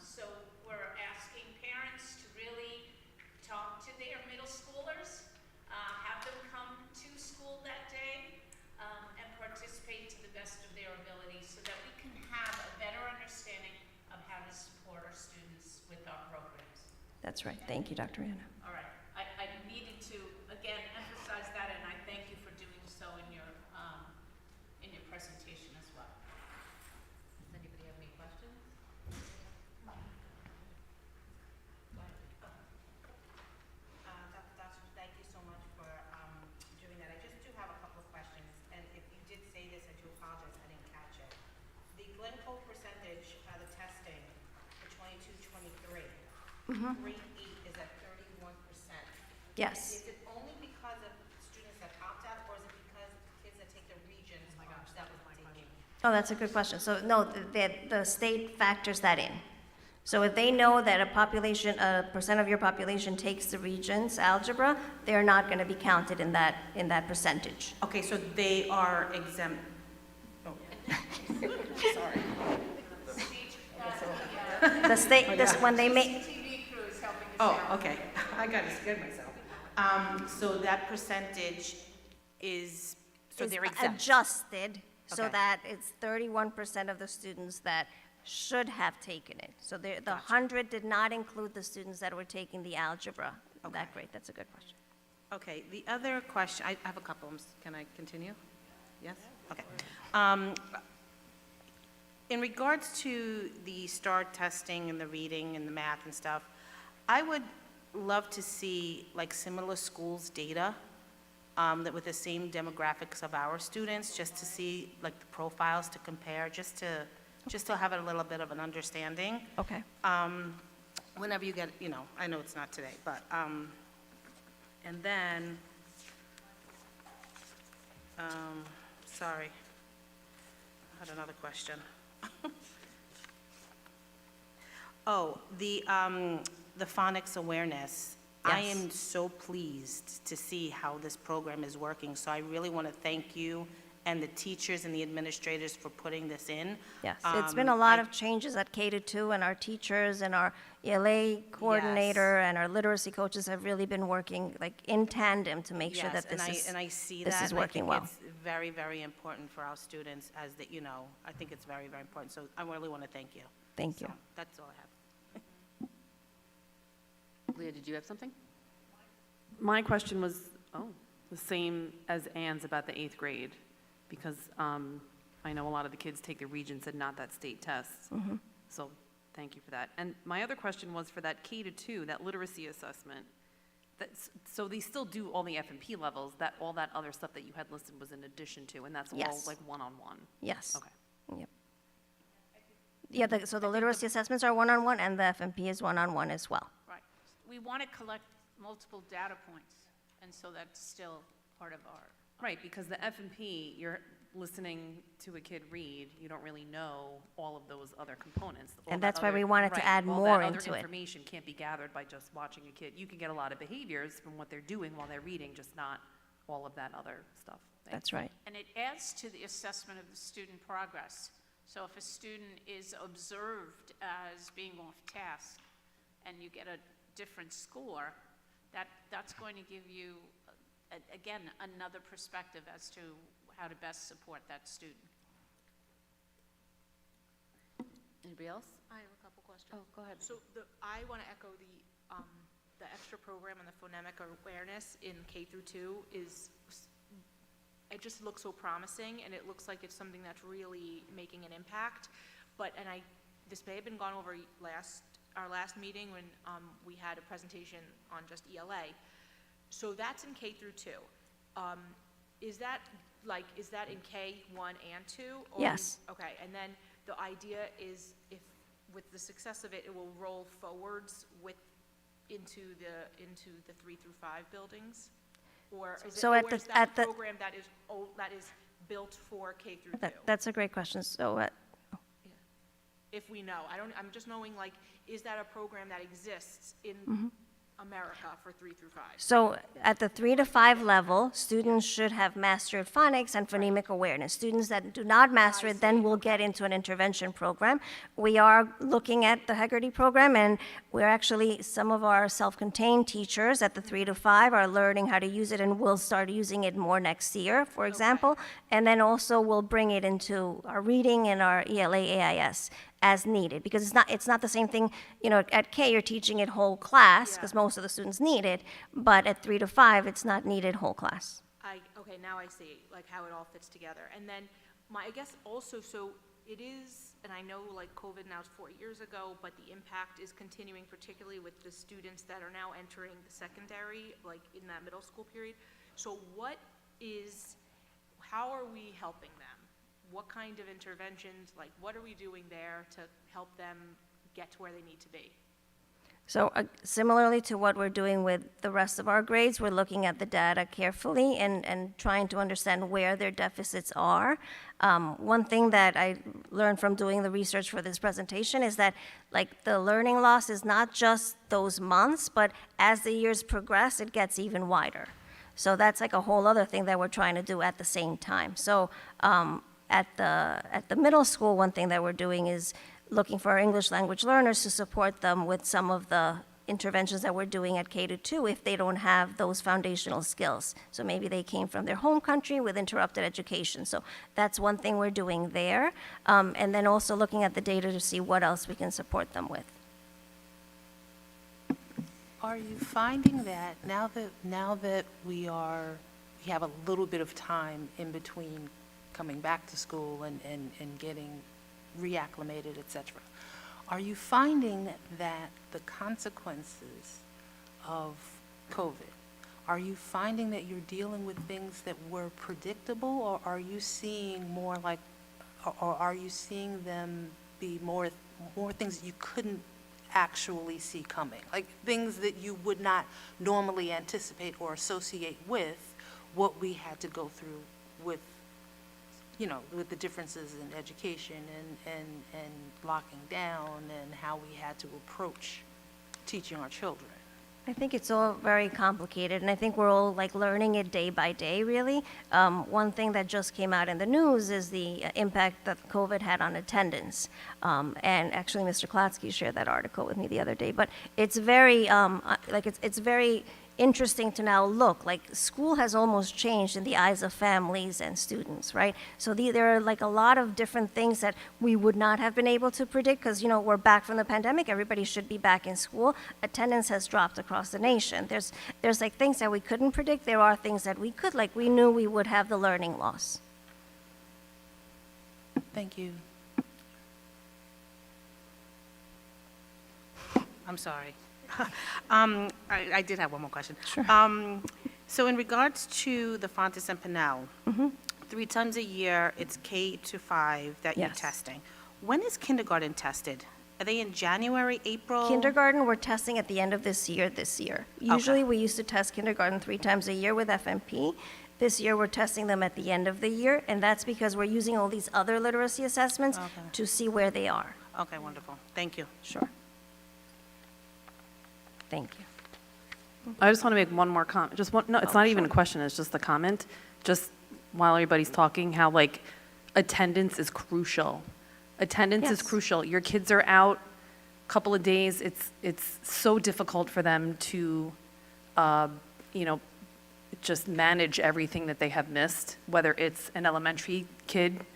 So we're asking parents to really talk to their middle schoolers, have them come to school that day, and participate to the best of their ability so that we can have a better understanding of how to support our students with our programs. That's right. Thank you, Dr. Anna. All right. I needed to, again, emphasize that, and I thank you for doing so in your presentation as well. Does anybody have any questions? Doctor, thank you so much for doing that. I just do have a couple of questions, and if you did say this, I do apologize, I didn't catch it. The Glencoe percentage, the testing for 22-23, grade 8 is at 31%. Yes. Is it only because of students that opt out, or is it because kids that take the regions that was taking? Oh, that's a good question. So no, the state factors that in. So if they know that a percent of your population takes the Regents algebra, they're not going to be counted in that percentage. Okay, so they are exempt. Oh. Sorry. The state, when they make, TV crew is helping us Oh, out. okay. I got to scared myself. So that percentage is, so is they're exempt? adjusted so Okay. that it's 31% of the students that should have taken it. So the Gotcha. 100 did not include the students that were taking the algebra. Okay. That grade, that's a good question. Okay, the other question, I have a couple, can I continue? Yes? Okay. In regards to the STAR testing and the reading and the math and stuff, I would love to see like similar schools' data that with the same demographics of our students, just to see like the profiles to compare, just to have a little bit of an understanding. Okay. Whenever you get, I know it's not today, but, and then, sorry, I had another question. Oh, the phonics awareness. I Yes. am so pleased to see how this program is working, so I really want to thank you and the teachers and the administrators for putting this in. Yes, it's been a lot I- of changes at K-2, and our teachers and our ELA coordinator and our literacy coaches have really been working like in tandem to make sure that Yes, this and I see this that. is and I working think well. it's very, very important for our students as that, I think it's very, very important. So I really want to thank you. Thank you. So that's all I have. Leah, did you have something? My question was, the same as Ann's about the 8th grade, because I know a lot of the kids take the Regents and not that state test. So thank you for that. And my other question was for that K-2, that literacy assessment. So they still do all the F&P levels, all that other stuff that you had listed was in addition to, and that's all Yes. like one-on-one? Yes. Okay. Yep. Yeah, so the literacy assessments are one-on-one, and the FMP is one-on-one as well. Right. We want to collect multiple data points, and so that's still part of our, Right, because the F&P, you're listening to a kid read, you don't really know all of those other components. all And that that's why other- we wanted to right, add all more that into other it. information can't be gathered by just watching a kid. You can get a lot of behaviors from what they're doing while they're reading, just not all of that other stuff. Thanks. That's right. and it adds to the assessment of the student progress. So if a student is observed as being off task and you get a different score, that's going to give you, again, another perspective as to how to best support that student. Anybody else? I have a couple questions. Oh, go ahead. So I want to echo the extra program on the phonemic awareness in K-2 it just looks so promising, and it looks like it's something that's really making an impact. This may have been gone over our last meeting when we had a presentation on just ELA. So that's in K-2. Is that in K-1 and 2? or Yes. Okay, and then the idea is if, with the success of it, it will roll forwards into the 3 through 5 buildings? Or is it, So or at the- is that at a the- program that is built for K-2? That's a great question. So If we know, I'm just knowing, like, is that a program that exists in Mm-hmm. America for 3 through 5? So at the 3 to 5 level, students should have mastered phonics and phonemic awareness. Students that do not master it then will get into an intervention program. We are looking at the Hegarty program, and we're actually, some of our self-contained teachers at the 3 to 5 are learning how to use it, and we'll start using it more next year, for example. And then also we'll bring it into our reading and our ELA AIS as needed, because it's not the same thing, at K, you're teaching it whole class, because most of the students need it, but at 3 to 5, it's not needed whole class. Okay, now I see, like, how it all fits together. And then, I guess also, so it is, and I know, like, COVID now is 4 years ago, but the impact is continuing, particularly with the students that are now entering the secondary, like, in that middle school period. So how are we helping them? What kind of interventions, like, what are we doing there to help them get to where they need to be? So similarly to what we're doing with the rest of our grades, we're looking at the data carefully and trying to understand where their deficits are. One thing that I learned from doing the research for this presentation is that, like, the learning loss is not just those months, but as the years progress, it gets even wider. So that's like a whole other thing that we're trying to do at the same time. So at the middle school, one thing that we're doing is looking for our English language learners to support them with some of the interventions that we're doing at K-2 if they don't have those foundational skills. So maybe they came from their home country with interrupted education. So that's one thing we're doing there. And then also looking at the data to see what else we can support them with. Are you finding that now that we have a little bit of time in between coming back to school and getting reacclimated, et cetera, are you finding that the consequences of COVID, are you finding that you're dealing with things that were predictable, or are you seeing more like, or are you seeing them be more things that you couldn't actually see coming? Like things that you would not normally anticipate or associate with what we had to go through with, with the differences in education and locking down and how we had to approach teaching our children? I think it's all very complicated, and I think we're all like learning it day by day, really. One thing that just came out in the news is the impact that COVID had on attendance. And actually, Mr. Klatsky shared that article with me the other day. But it's very, it's very interesting to now look, like school has almost changed in the eyes of families and students, right? So there are like a lot of different things that we would not have been able to predict because, we're back from the pandemic, everybody should be back in school. Attendance has dropped across the nation. There's like things that we couldn't predict. There are things that we could, like we knew we would have the learning loss. Thank you. I'm sorry. I did have one more question. Sure. So in regards to the Fontes and Pinnell, 3 times a year, it's K-5 that you're Yes. testing. When is kindergarten tested? Are they in January, April? Kindergarten, we're testing at the end of this year. Usually, we used to test kindergarten 3 times a year with FMP. This year, we're testing them at the end of the year, and that's because we're using all these other literacy assessments Okay. to see where they are. Okay, wonderful. Thank you. Sure. Thank you. I just want to make one more comment, just one, no, it's not even a question, it's just a comment. Just while everybody's talking, how like attendance is crucial. Attendance is Yes. crucial. Your kids are out a couple of days, it's so difficult for them to, just manage everything that they have missed, whether it's an elementary kid,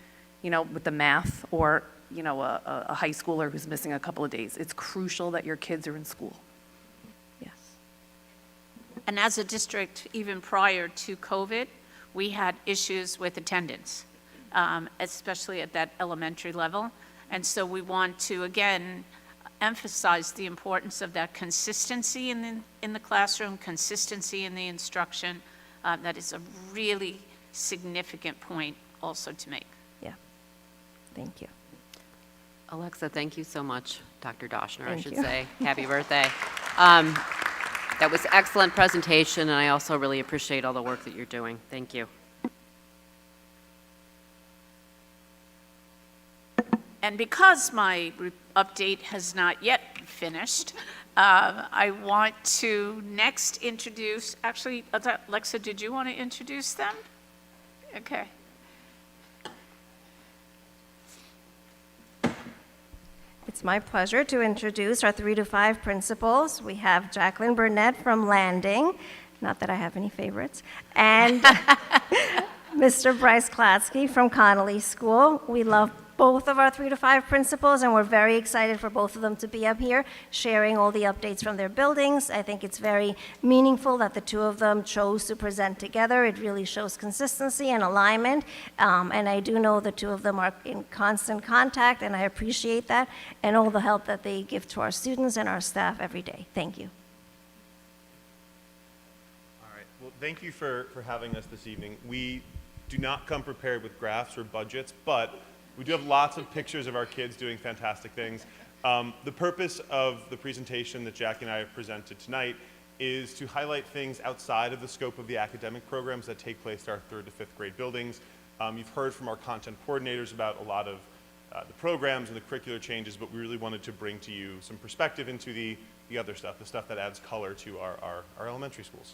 with the math, or, a high schooler who's missing a couple of days. It's crucial that your kids are in school. Yes. And as a district, even prior to COVID, we had issues with attendance, especially at that elementary level. And so we want to, again, emphasize the importance of that consistency in the classroom, consistency in the instruction. That is a really significant point also to make. Yeah. Thank you. Alexa, thank you so much, Dr. Doshner, I Thank should you. say. Happy birthday. That was excellent presentation, and I also really appreciate all the work that you're doing. Thank you. And because my update has not yet finished, I want to next introduce, actually, Alexa, did you want to introduce them? Okay. It's my pleasure to introduce our 3 to 5 principals. We have Jacqueline Burnett from Landing, not that I have any favorites, and Mr. Bryce Klatsky from Connolly School. We love both of our 3 to 5 principals, and we're very excited for both of them to be up here sharing all the updates from their buildings. I think it's very meaningful that the two of them chose to present together. It really shows consistency and alignment, and I do know the two of them are in constant contact, and I appreciate that, and all the help that they give to our students and our staff every day. Thank you. All right. Well, thank you for having us this evening. We do not come prepared with graphs or budgets, but we do have lots of pictures of our kids doing fantastic things. The purpose of the presentation that Jackie and I have presented tonight is to highlight things outside of the scope of the academic programs that take place at our 3rd to 5th grade buildings. You've heard from our content coordinators about a lot of the programs and the curricular changes, but we really wanted to bring to you some perspective into the other stuff, the stuff that adds color to our elementary schools.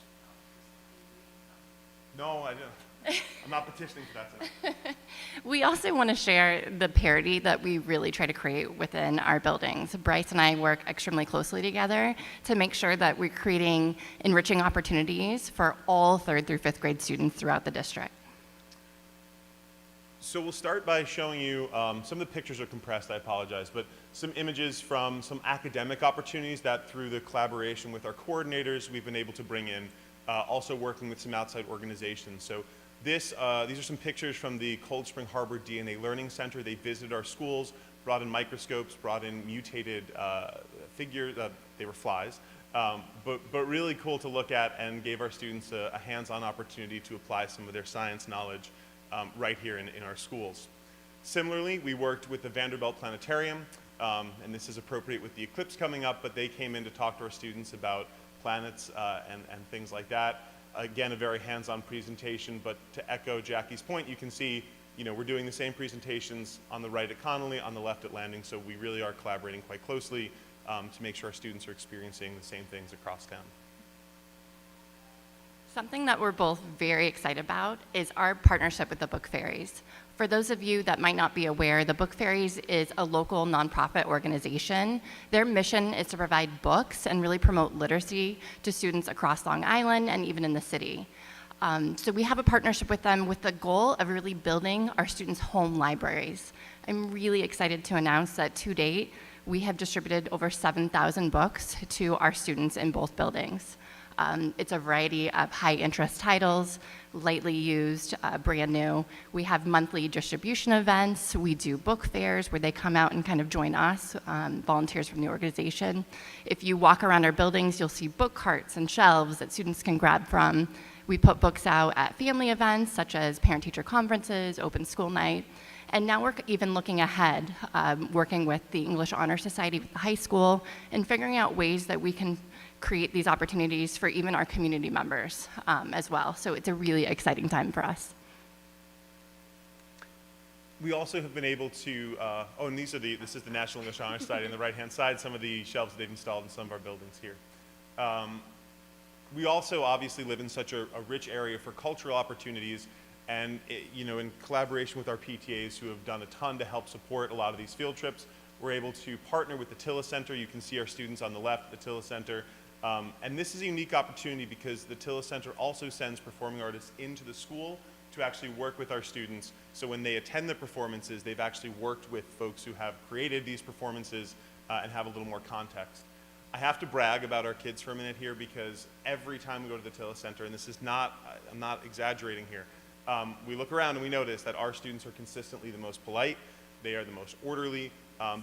No, I don't. I'm not petitioning for that tonight. We also want to share the parity that we really try to create within our buildings. Bryce and I work extremely closely together to make sure that we're creating enriching opportunities for all 3rd through 5th grade students throughout the district. So we'll start by showing you, some of the pictures are compressed, I apologize, but some images from some academic opportunities that through the collaboration with our coordinators, we've been able to bring in, also working with some outside organizations. So these are some pictures from the Cold Spring Harbor DNA Learning Center. They visited our schools, brought in microscopes, brought in mutated figures, they were flies, but really cool to look at, and gave our students a hands-on opportunity to apply some of their science knowledge right here in our schools. Similarly, we worked with the Vanderbilt Planetarium, and this is appropriate with the eclipse coming up, but they came in to talk to our students about planets and things like that. Again, a very hands-on presentation, but to echo Jackie's point, you can see, we're doing the same presentations on the right at Connolly, on the left at Landing, so we really are collaborating quite closely to make sure our students are experiencing the same things across town. Something that we're both very excited about is our partnership with the Book Fairies. For those of you that might not be aware, the Book Fairies is a local nonprofit organization. Their mission is to provide books and really promote literacy to students across Long Island and even in the city. So we have a partnership with them with the goal of really building our students' home libraries. I'm really excited to announce that to date, we have distributed over 7,000 books to our students in both buildings. It's a variety of high-interest titles, lightly used, brand new. We have monthly distribution events. We do book fairs where they come out and kind of join us, volunteers from the organization. If you walk around our buildings, you'll see book carts and shelves that students can grab from. We put books out at family events such as parent-teacher conferences, open school night. And now we're even looking ahead, working with the English Honor Society with the high school and figuring out ways that we can create these opportunities for even our community members as well. So it's a really exciting time for us. We also have been able to, and this is the National English Honor Society on the right-hand side, some of the shelves that they've installed in some of our buildings here. We also obviously live in such a rich area for cultural opportunities, and in collaboration with our PTAs who have done a ton to help support a lot of these field trips, we're able to partner with the Tilla Center. You can see our students on the left at the Tilla Center. And this is a unique opportunity because the Tilla Center also sends performing artists into the school to actually work with our students. So when they attend the performances, they've actually worked with folks who have created these performances and have a little more context. I have to brag about our kids for a minute here because every time we go to the Tilla Center, and this is not, I'm not exaggerating here, we look around and we notice that our students are consistently the most polite, they are the most orderly,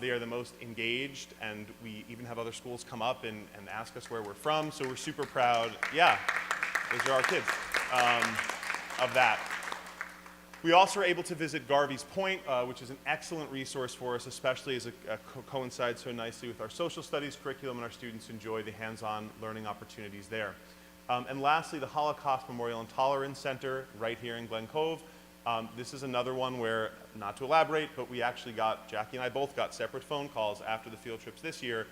they are the most engaged, and we even have other schools come up and ask us where we're from, so we're super proud. Yeah, those are our kids, of that. We also are able to visit Garvey's Point, which is an excellent resource for us, especially as it coincides so nicely with our social studies curriculum, and our students enjoy the hands-on learning opportunities there. And lastly, the Holocaust Memorial and Tolerance Center right here in Glen Cove. This is another one where, not to elaborate, but we actually Jackie and I both got separate phone calls after the field trips this year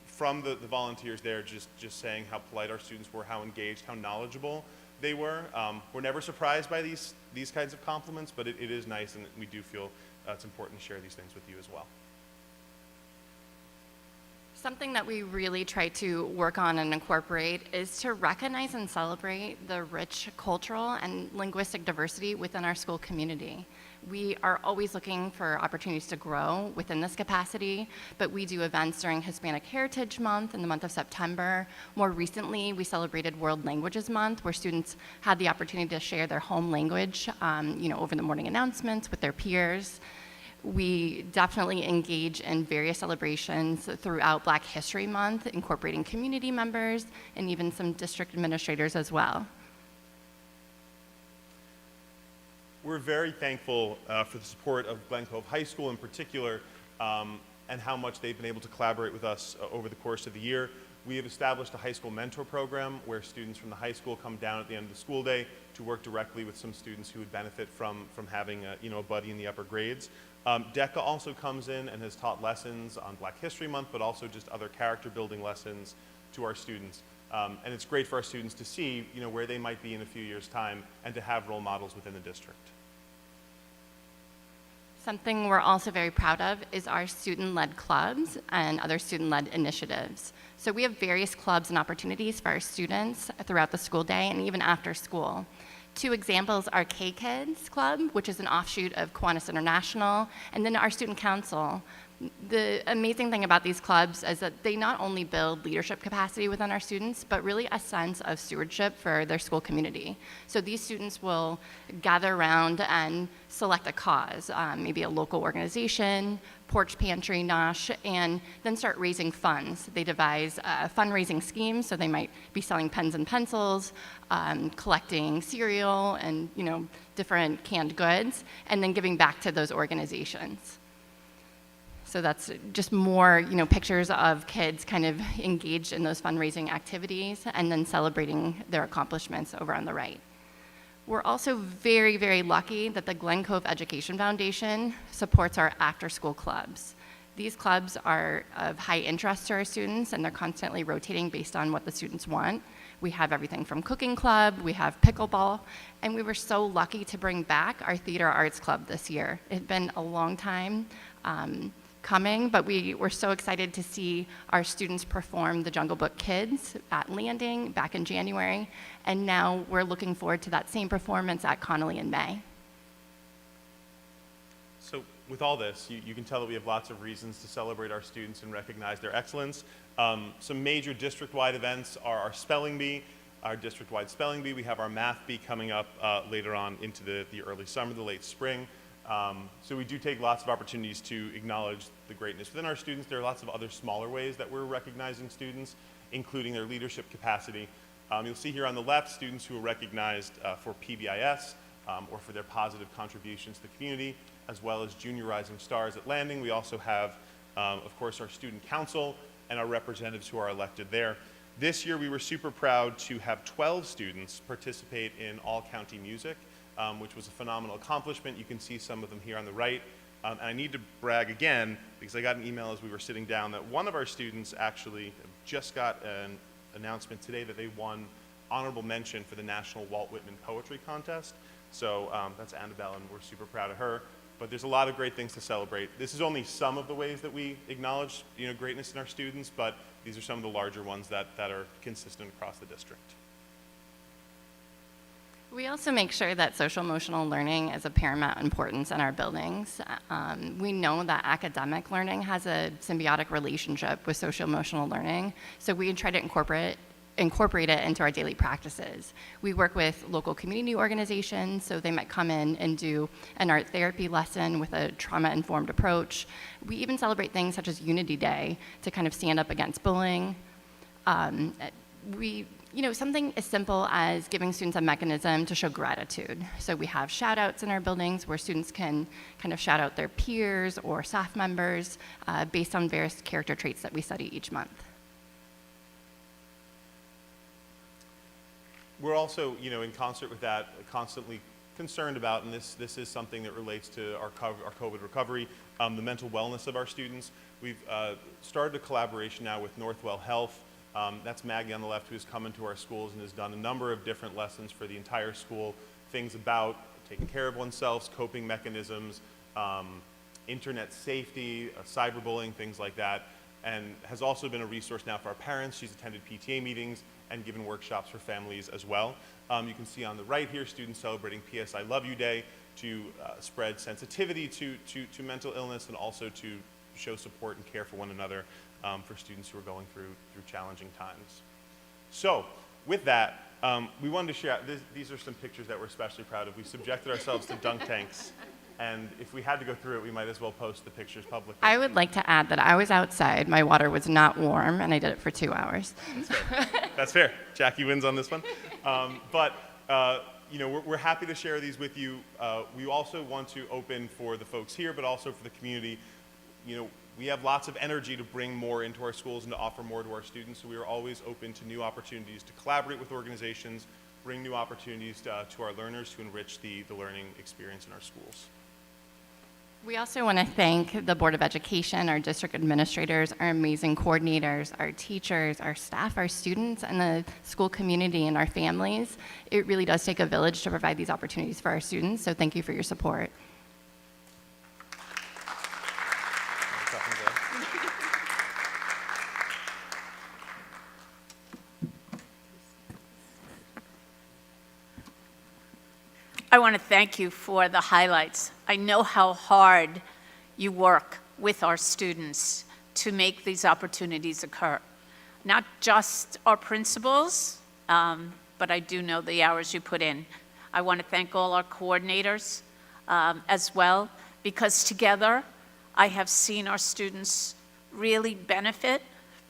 from the volunteers there just saying how polite our students were, how engaged, how knowledgeable they were. We're never surprised by these kinds of compliments, but it is nice, and we do feel it's important to share these things with you as well. Something that we really try to work on and incorporate is to recognize and celebrate the rich cultural and linguistic diversity within our school community. We are always looking for opportunities to grow within this capacity, but we do events during Hispanic Heritage Month in the month of September. More recently, we celebrated World Languages Month, where students had the opportunity to share their home language, over the morning announcements with their peers. We definitely engage in various celebrations throughout Black History Month, incorporating community members and even some district administrators as well. We're very thankful for the support of Glen Cove High School in particular, and how much they've been able to collaborate with us over the course of the year. We have established a high school mentor program where students from the high school come down at the end of the school day to work directly with some students who would benefit from having a buddy in the upper grades. DECA also comes in and has taught lessons on Black History Month, but also just other character building lessons to our students. And it's great for our students to see, where they might be in a few years' time and to have role models within the district. Something we're also very proud of is our student-led clubs and other student-led initiatives. So we have various clubs and opportunities for our students throughout the school day and even after school. 2 examples are K-Kids Club, which is an offshoot of Kiwanis International, and then our student council. The amazing thing about these clubs is that they not only build leadership capacity within our students, but really a sense of stewardship for their school community. So these students will gather around and select a cause, maybe a local organization, porch pantry, nosh, and then start raising funds. They devise fundraising schemes, so they might be selling pens and pencils, collecting cereal and different canned goods, and then giving back to those organizations. So that's just more, pictures of kids kind of engaged in those fundraising activities and then celebrating their accomplishments over on the right. We're also very, very lucky that the Glen Cove Education Foundation supports our after-school clubs. These clubs are of high interest to our students, and they're constantly rotating based on what the students want. We have everything from cooking club, we have pickleball, and we were so lucky to bring back our theater arts club this year. It had been a long time coming, but we were so excited to see our students perform the Jungle Book Kids at Landing back in January, and now we're looking forward to that same performance at Connolly in May. So with all this, you can tell that we have lots of reasons to celebrate our students and recognize their excellence. Some major district-wide events are our spelling bee, our district-wide spelling bee. We have our math bee coming up later on into the early summer, the late spring. So we do take lots of opportunities to acknowledge the greatness within our students. There are lots of other smaller ways that we're recognizing students, including their leadership capacity. You'll see here on the left students who are recognized for PBIS or for their positive contributions to the community, as well as Junior Rising Stars at Landing. We also have, of course, our student council and our representatives who are elected there. This year we were super proud to have 12 students participate in all-county music, which was a phenomenal accomplishment. You can see some of them here on the right. And I need to brag again, because I got an email as we were sitting down, that one of our students actually just got an announcement today that they won honorable mention for the National Walt Whitman Poetry Contest. So that's Annabelle, and we're super proud of her. But there's a lot of great things to celebrate. This is only some of the ways that we acknowledge greatness in our students, but these are some of the larger ones that are consistent across the district. We also make sure that social emotional learning is of paramount importance in our buildings. We know that academic learning has a symbiotic relationship with social emotional learning, so we try to incorporate it into our daily practices. We work with local community organizations, so they might come in and do an art therapy lesson with a trauma-informed approach. We even celebrate things such as Unity Day to kind of stand up against bullying. Something as simple as giving students a mechanism to show gratitude. So we have shout outs in our buildings where students can kind of shout out their peers or staff members based on various character traits that we study each month. We're also, in concert with that, constantly concerned about, and this is something that relates to our COVID recovery, the mental wellness of our students. We've started a collaboration now with Northwell Health. That's Maggie on the left, who's come into our schools and has done a number of different lessons for the entire school, things about taking care of oneself, coping mechanisms, internet safety, cyberbullying, things like that, and has also been a resource now for our parents. She's attended PTA meetings and given workshops for families as well. You can see on the right here, students celebrating PS I Love You Day to spread sensitivity to mental illness and also to show support and care for one another for students who are going through challenging times. So with that, we wanted to share, these are some pictures that we're especially proud of. We subjected ourselves to dunk tanks, and if we had to go through it, we might as well post the pictures publicly. I would like to add that I was outside, my water was not warm, and I did it for 2 hours. That's fair. That's fair. Jackie wins on this one. We're happy to share these with you. We also want to open for the folks here, but also for the community. We have lots of energy to bring more into our schools and to offer more to our students, so we are always open to new opportunities to collaborate with organizations, bring new opportunities to our learners to enrich the learning experience in our schools. We also want to thank the Board of Education, our district administrators, our amazing coordinators, our teachers, our staff, our students, and the school community and our families. It really does take a village to provide these opportunities for our students, so thank you for your support. I want to thank you for the highlights. I know how hard you work with our students to make these opportunities occur. Not just our principals, but I do know the hours you put in. I want to thank all our coordinators as well, because together I have seen our students really benefit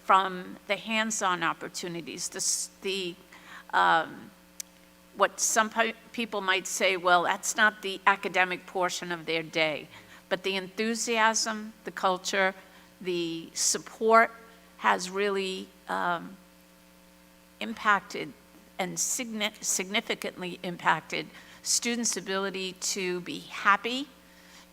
from the hands-on opportunities, what some people might say, well, that's not the academic portion of their day, but the enthusiasm, the culture, the support has really impacted and significantly impacted students' ability to be happy,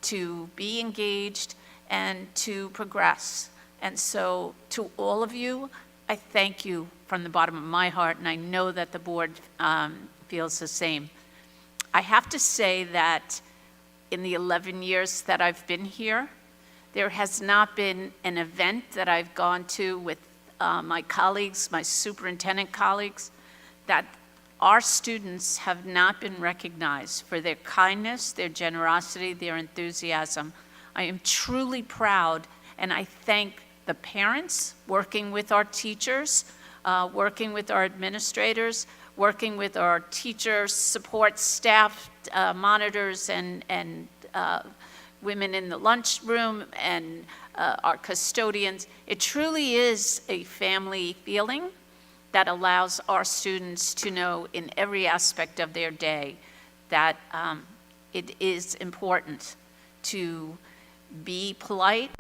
to be engaged, and to progress. And so to all of you, I thank you from the bottom of my heart, and I know that the board feels the same. I have to say that in the 11 years that I've been here, there has not been an event that I've gone to with my colleagues, my superintendent colleagues, that our students have not been recognized for their kindness, their generosity, their enthusiasm. I am truly proud, and I thank the parents working with our teachers, working with our administrators, working with our teachers, support staff, monitors, and women in the lunchroom, and our custodians. It truly is a family feeling that allows our students to know in every aspect of their day that it is important to be polite.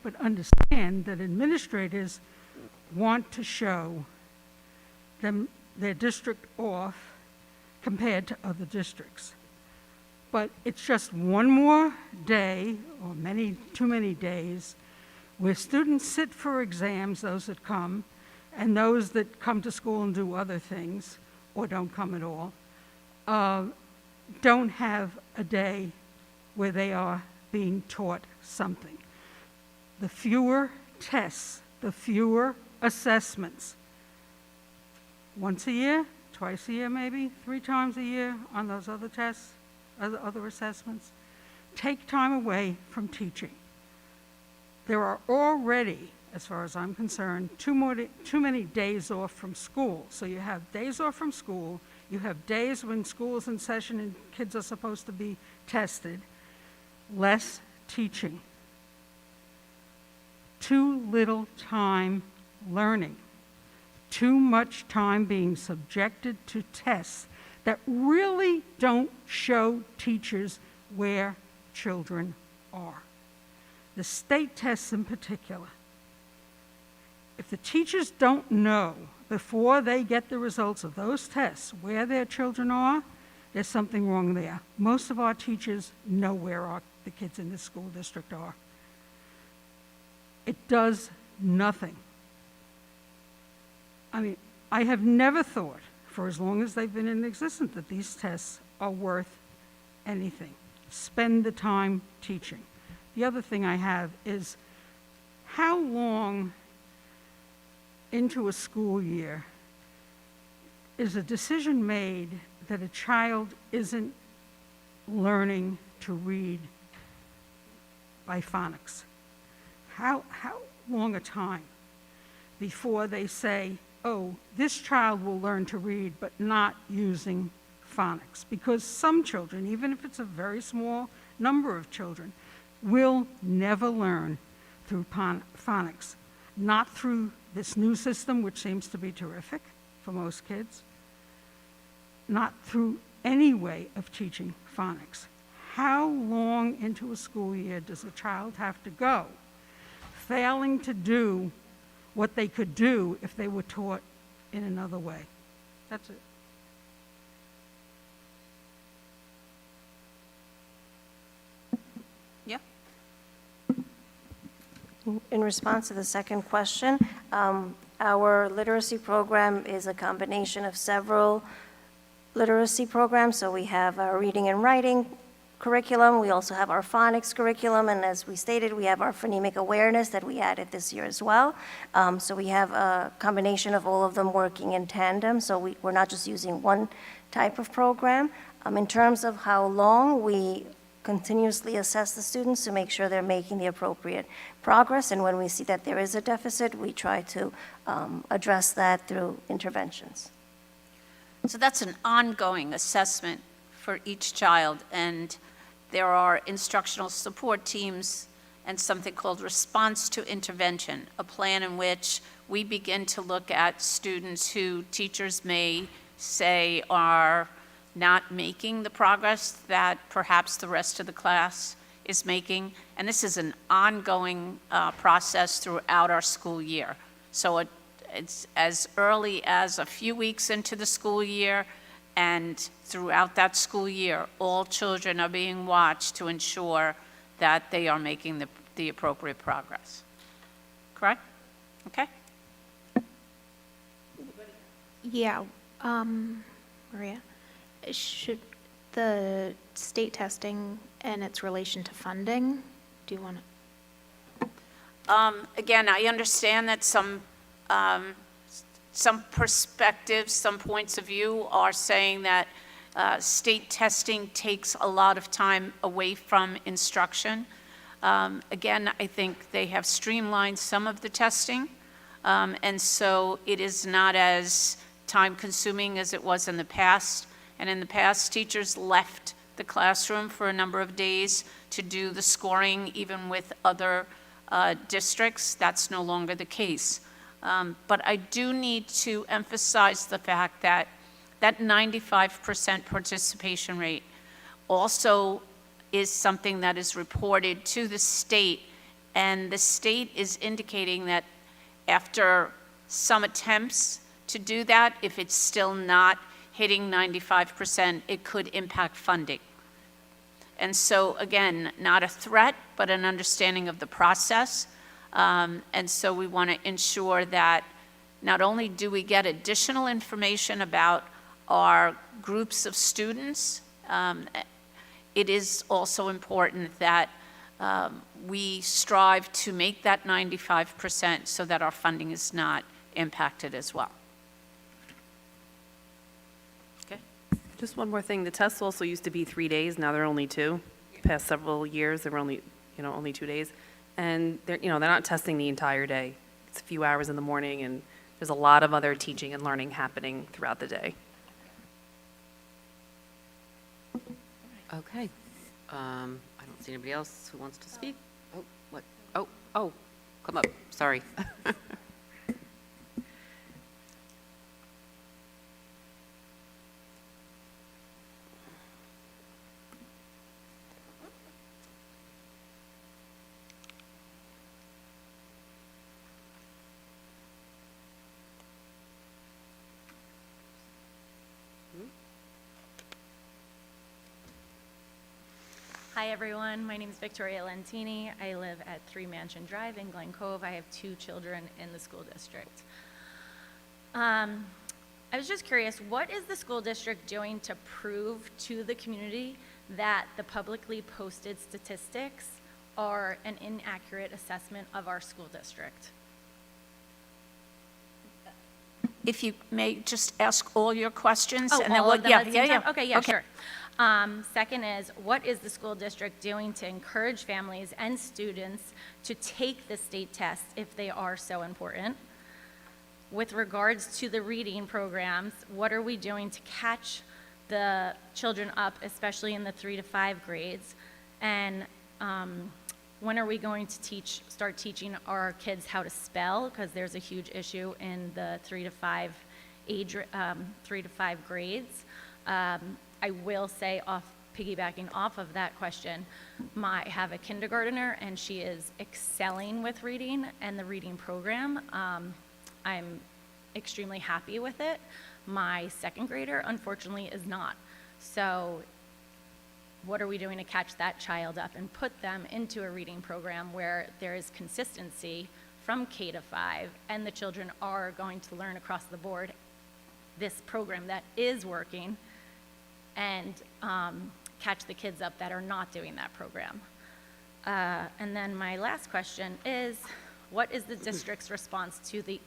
But understand that administrators want to show them their district off compared to other districts. But it's just one more day, or too many days, where students sit for exams, those that come, and those that come to school and do other things, or don't come at all, don't have a day where they are being taught something. The fewer tests, the fewer assessments, once a year, twice a year maybe, 3 times a year on those other tests, other assessments, take time away from teaching. There are already, as far as I'm concerned, too many days off from school. So you have days off from school, you have days when school is in session and kids are supposed to be tested, less teaching. Too little time learning. Too much time being subjected to tests that really don't show teachers where children are. The state tests in particular. If the teachers don't know before they get the results of those tests where their children are, there's something wrong there. Most of our teachers know where the kids in this school district are. It does nothing. I mean, I have never thought, for as long as they've been in existence, that these tests are worth anything. Spend the time teaching. The other thing I have is, how long into a school year is a decision made that a child isn't learning to read by phonics? How long a time before they say, oh, this child will learn to read but not using phonics? Because some children, even if it's a very small number of children, will never learn through phonics, not through this new system, which seems to be terrific for most kids, not through any way of teaching phonics. How long into a school year does a child have to go, failing to do what they could do if they were taught in another way? That's it. Yeah. In response to the second question, our literacy program is a combination of several literacy programs. So we have our reading and writing curriculum, we also have our phonics curriculum, and as we stated, we have our phonemic awareness that we added this year as well. So we have a combination of all of them working in tandem, so we're not just using one type of program. In terms of how long, we continuously assess the students to make sure they're making the appropriate progress, and when we see that there is a deficit, we try to address that through interventions. So that's an ongoing assessment for each child, and there are instructional support teams and something called response to intervention, a plan in which we begin to look at students who teachers may say are not making the progress that perhaps the rest of the class is making. And this is an ongoing process throughout our school year. So it's as early as a few weeks into the school year, and throughout that school year, all children are being watched to ensure that they are making the appropriate progress. Correct? Okay? Yeah, Maria, should the state testing and its relation to funding, do you want to? Again, I understand that some perspectives, some points of view are saying that state testing takes a lot of time away from instruction. Again, I think they have streamlined some of the testing, and so it is not as time-consuming as it was in the past. And in the past, teachers left the classroom for a number of days to do the scoring, even with other districts. That's no longer the case. But I do need to emphasize the fact that that 95% participation rate also is something that is reported to the state, and the state is indicating that after some attempts to do that. If it's still not hitting 95%, it could impact funding. And so, again, not a threat, but an understanding of the process. And so we want to ensure that not only do we get additional information about our groups of students, it is also important that we strive to make that 95% so that our funding is not impacted as well. Okay? Just one more thing, the tests also used to be 3 days, now they're only 2. Past several years, they were only, only 2 days. And they're not testing the entire day. It's a few hours in the morning, and there's a lot of other teaching and learning happening throughout the day. Okay. I don't see anybody else who wants to speak. Oh, what? Oh, come up, sorry. Hi, everyone. My name is Victoria Lentini. I live at 3 Mansion Drive in Glen Cove. I have 2 children in the school district. I was just curious, what is the school district doing to prove to the community that the publicly posted statistics are an inaccurate assessment of our school district? If you may just ask all your questions, Oh, and then all we'll, of them at the same time? yeah. Okay, yeah, sure. Second is, what is the school district doing to encourage families and students to take the state tests if they are so important? With regards to the reading programs, what are we doing to catch the children up, especially in the 3 to 5 grades? And when are we going to start teaching our kids how to spell? Because there's a huge issue in the 3 to 5 grades. I will say, piggybacking off of that question, I have a kindergartner, and she is excelling with reading and the reading program. I'm extremely happy with it. My second grader, unfortunately, is not. So what are we doing to catch that child up and put them into a reading program where there is consistency from K to 5, and the children are going to learn across the board this program that is working, and catch the kids up that are not doing that program. And then my last question is, what is the district's response to the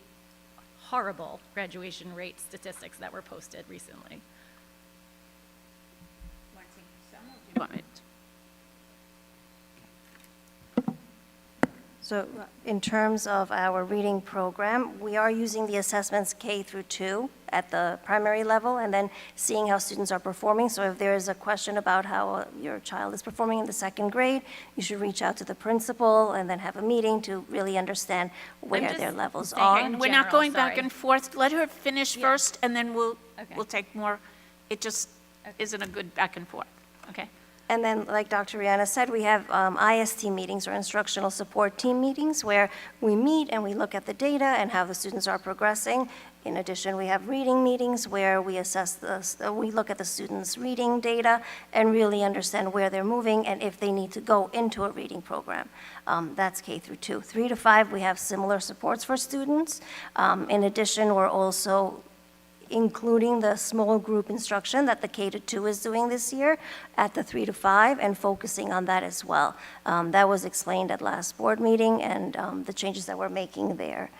horrible graduation rate statistics that were posted recently? You want me to- So in terms of our reading program, we are using the assessments K through 2 at the primary level, and then seeing how students are performing. So if there is a question about how your child is performing in the second grade, you should reach out to the principal and then have a meeting to really understand where just their levels saying are. in We're not general, going back sorry. and forth. Let her finish first, and then we'll Okay. take more. It just isn't a good back and forth, okay? And then, like Dr. Rihanna said, we have IST meetings, or instructional support team meetings, where we meet and we look at the data and how the students are progressing. In addition, we have reading meetings where we we look at the students' reading data and really understand where they're moving and if they need to go into a reading program. That's K through 2. 3 to 5, we have similar supports for students. In addition, we're also including the small group instruction that the K to 2 is doing this year at the 3 to 5, and focusing on that as well. That was explained at last board meeting, and the changes that we're making there.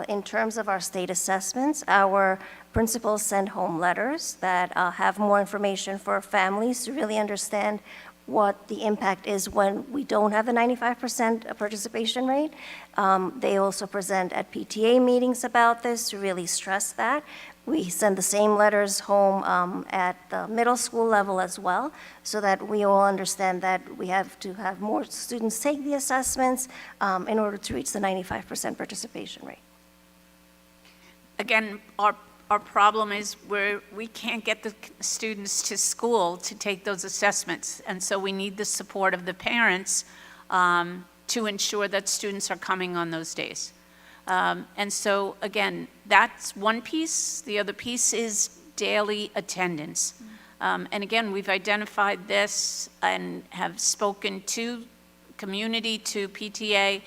In terms of our state assessments, our principals send home letters that have more information for families to really understand what the impact is when we don't have the 95% participation rate. They also present at PTA meetings about this to really stress that. We send the same letters home at the middle school level as well, so that we all understand that we have to have more students take the assessments in order to reach the 95% participation rate. Again, our problem is we can't get the students to school to take those assessments, and so we need the support of the parents to ensure that students are coming on those days. And so, again, that's one piece. The other piece is daily attendance. And again, we've identified this and have spoken to community, to PTA,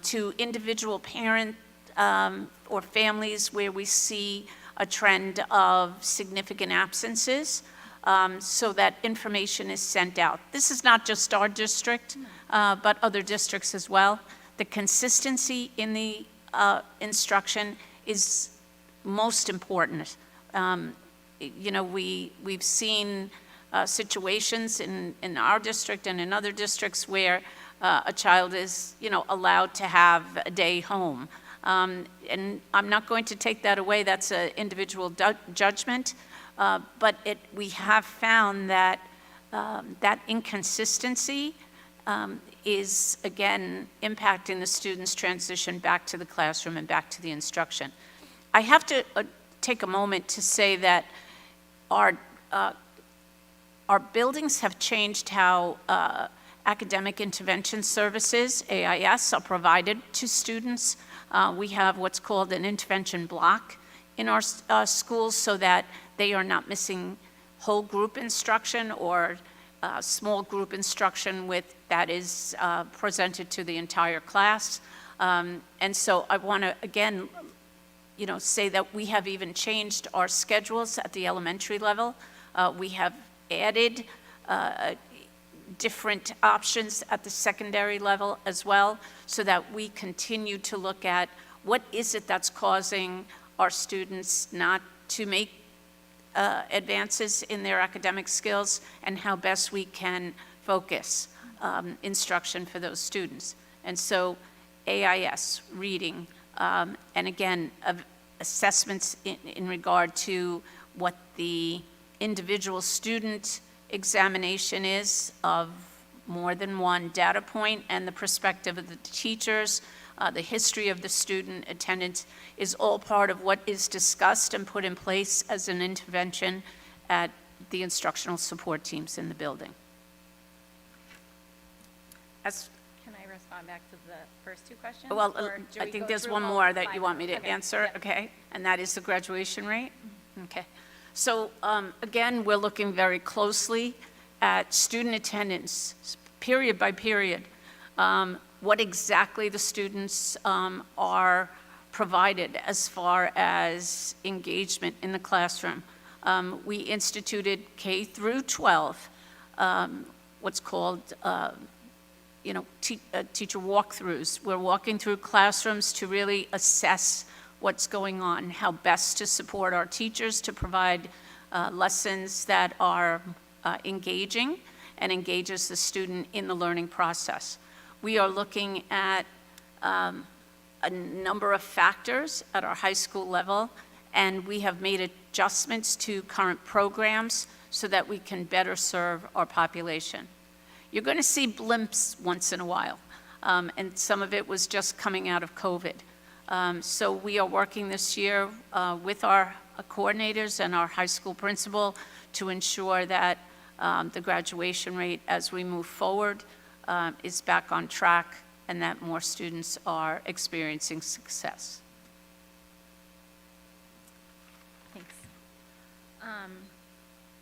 to individual parent or families where we see a trend of significant absences, so that information is sent out. This is not just our district, but other districts as well. The consistency in the instruction is most important. We've seen situations in our district and in other districts where a child is, allowed to have a day home. And I'm not going to take that away. That's an individual judgment. But we have found that that inconsistency is, again, impacting the students' transition back to the classroom and back to the instruction. I have to take a moment to say that our buildings have changed how academic intervention services, AIS, are provided to students. We have what's called an intervention block in our schools so that they are not missing whole group instruction or small group instruction that is presented to the entire class. And so I want to, again, say that we have even changed our schedules at the elementary level. We have added different options at the secondary level as well, so that we continue to look at what is it that's causing our students not to make advances in their academic skills, and how best we can focus instruction for those students. And so AIS, reading, and again, assessments in regard to what the individual student examination is of more than one data point, and the perspective of the teachers, the history of the student attendance is all part of what is discussed and put in place as an intervention at the instructional support teams in the building. Can I respond back to the first two questions? Well, or do I we think go there's through one all more that five you of want me them? to Okay. answer, Yep. okay? And that is the graduation rate? Okay. So, again, we're looking very closely at student attendance, period by period, what exactly the students are provided as far as engagement in the classroom. We instituted K through 12, what's called teacher walkthroughs. We're walking through classrooms to really assess what's going on, how best to support our teachers to provide lessons that are engaging and engages the student in the learning process. We are looking at a number of factors at our high school level, and we have made adjustments to current programs so that we can better serve our population. You're going to see blimps once in a while, and some of it was just coming out of COVID. So we are working this year with our coordinators and our high school principal to ensure that the graduation rate as we move forward is back on track, and that more students are experiencing success. Thanks.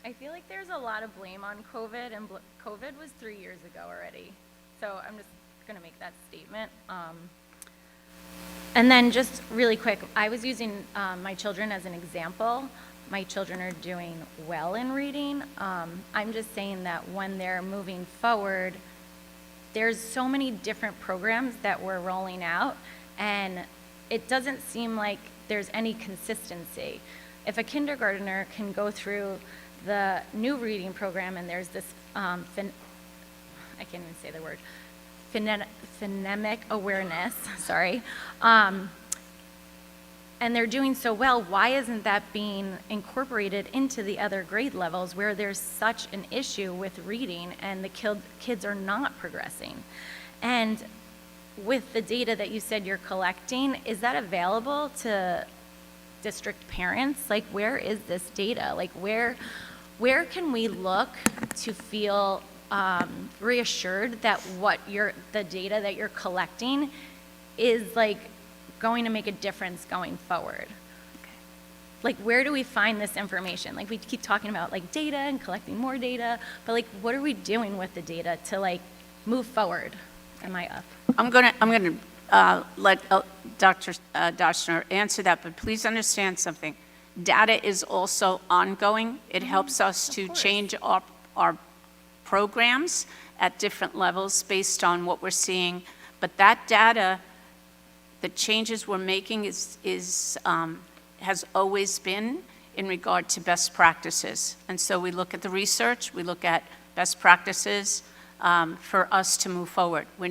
I feel like there's a lot of blame on COVID, and COVID was 3 years ago already. So I'm just going to make that statement. And then just really quick, I was using my children as an example. My children are doing well in reading. I'm just saying that when they're moving forward, there's so many different programs that we're rolling out, and it doesn't seem like there's any consistency. If a kindergartner can go through the new reading program and there's this, I can't even say the word, phonemic awareness, sorry, and they're doing so well, why isn't that being incorporated into the other grade levels where there's such an issue with reading and the kids are not progressing? And with the data that you said you're collecting, is that available to district parents? Like, where is this data? Like, where can we look to feel reassured that the data that you're collecting is like going to make a difference going forward? Like, where do we find this information? Like, we keep talking about like data and collecting more data, but like, what are we doing with the data to like move forward? Am I up? I'm gonna let Dr. Doshner answer that, but please understand something. Data is also ongoing. It helps us to change our programs at different levels based on what we're seeing. But that data, the changes we're making has always been in regard to best practices. And so we look at the research, we look at best practices for us to move forward. We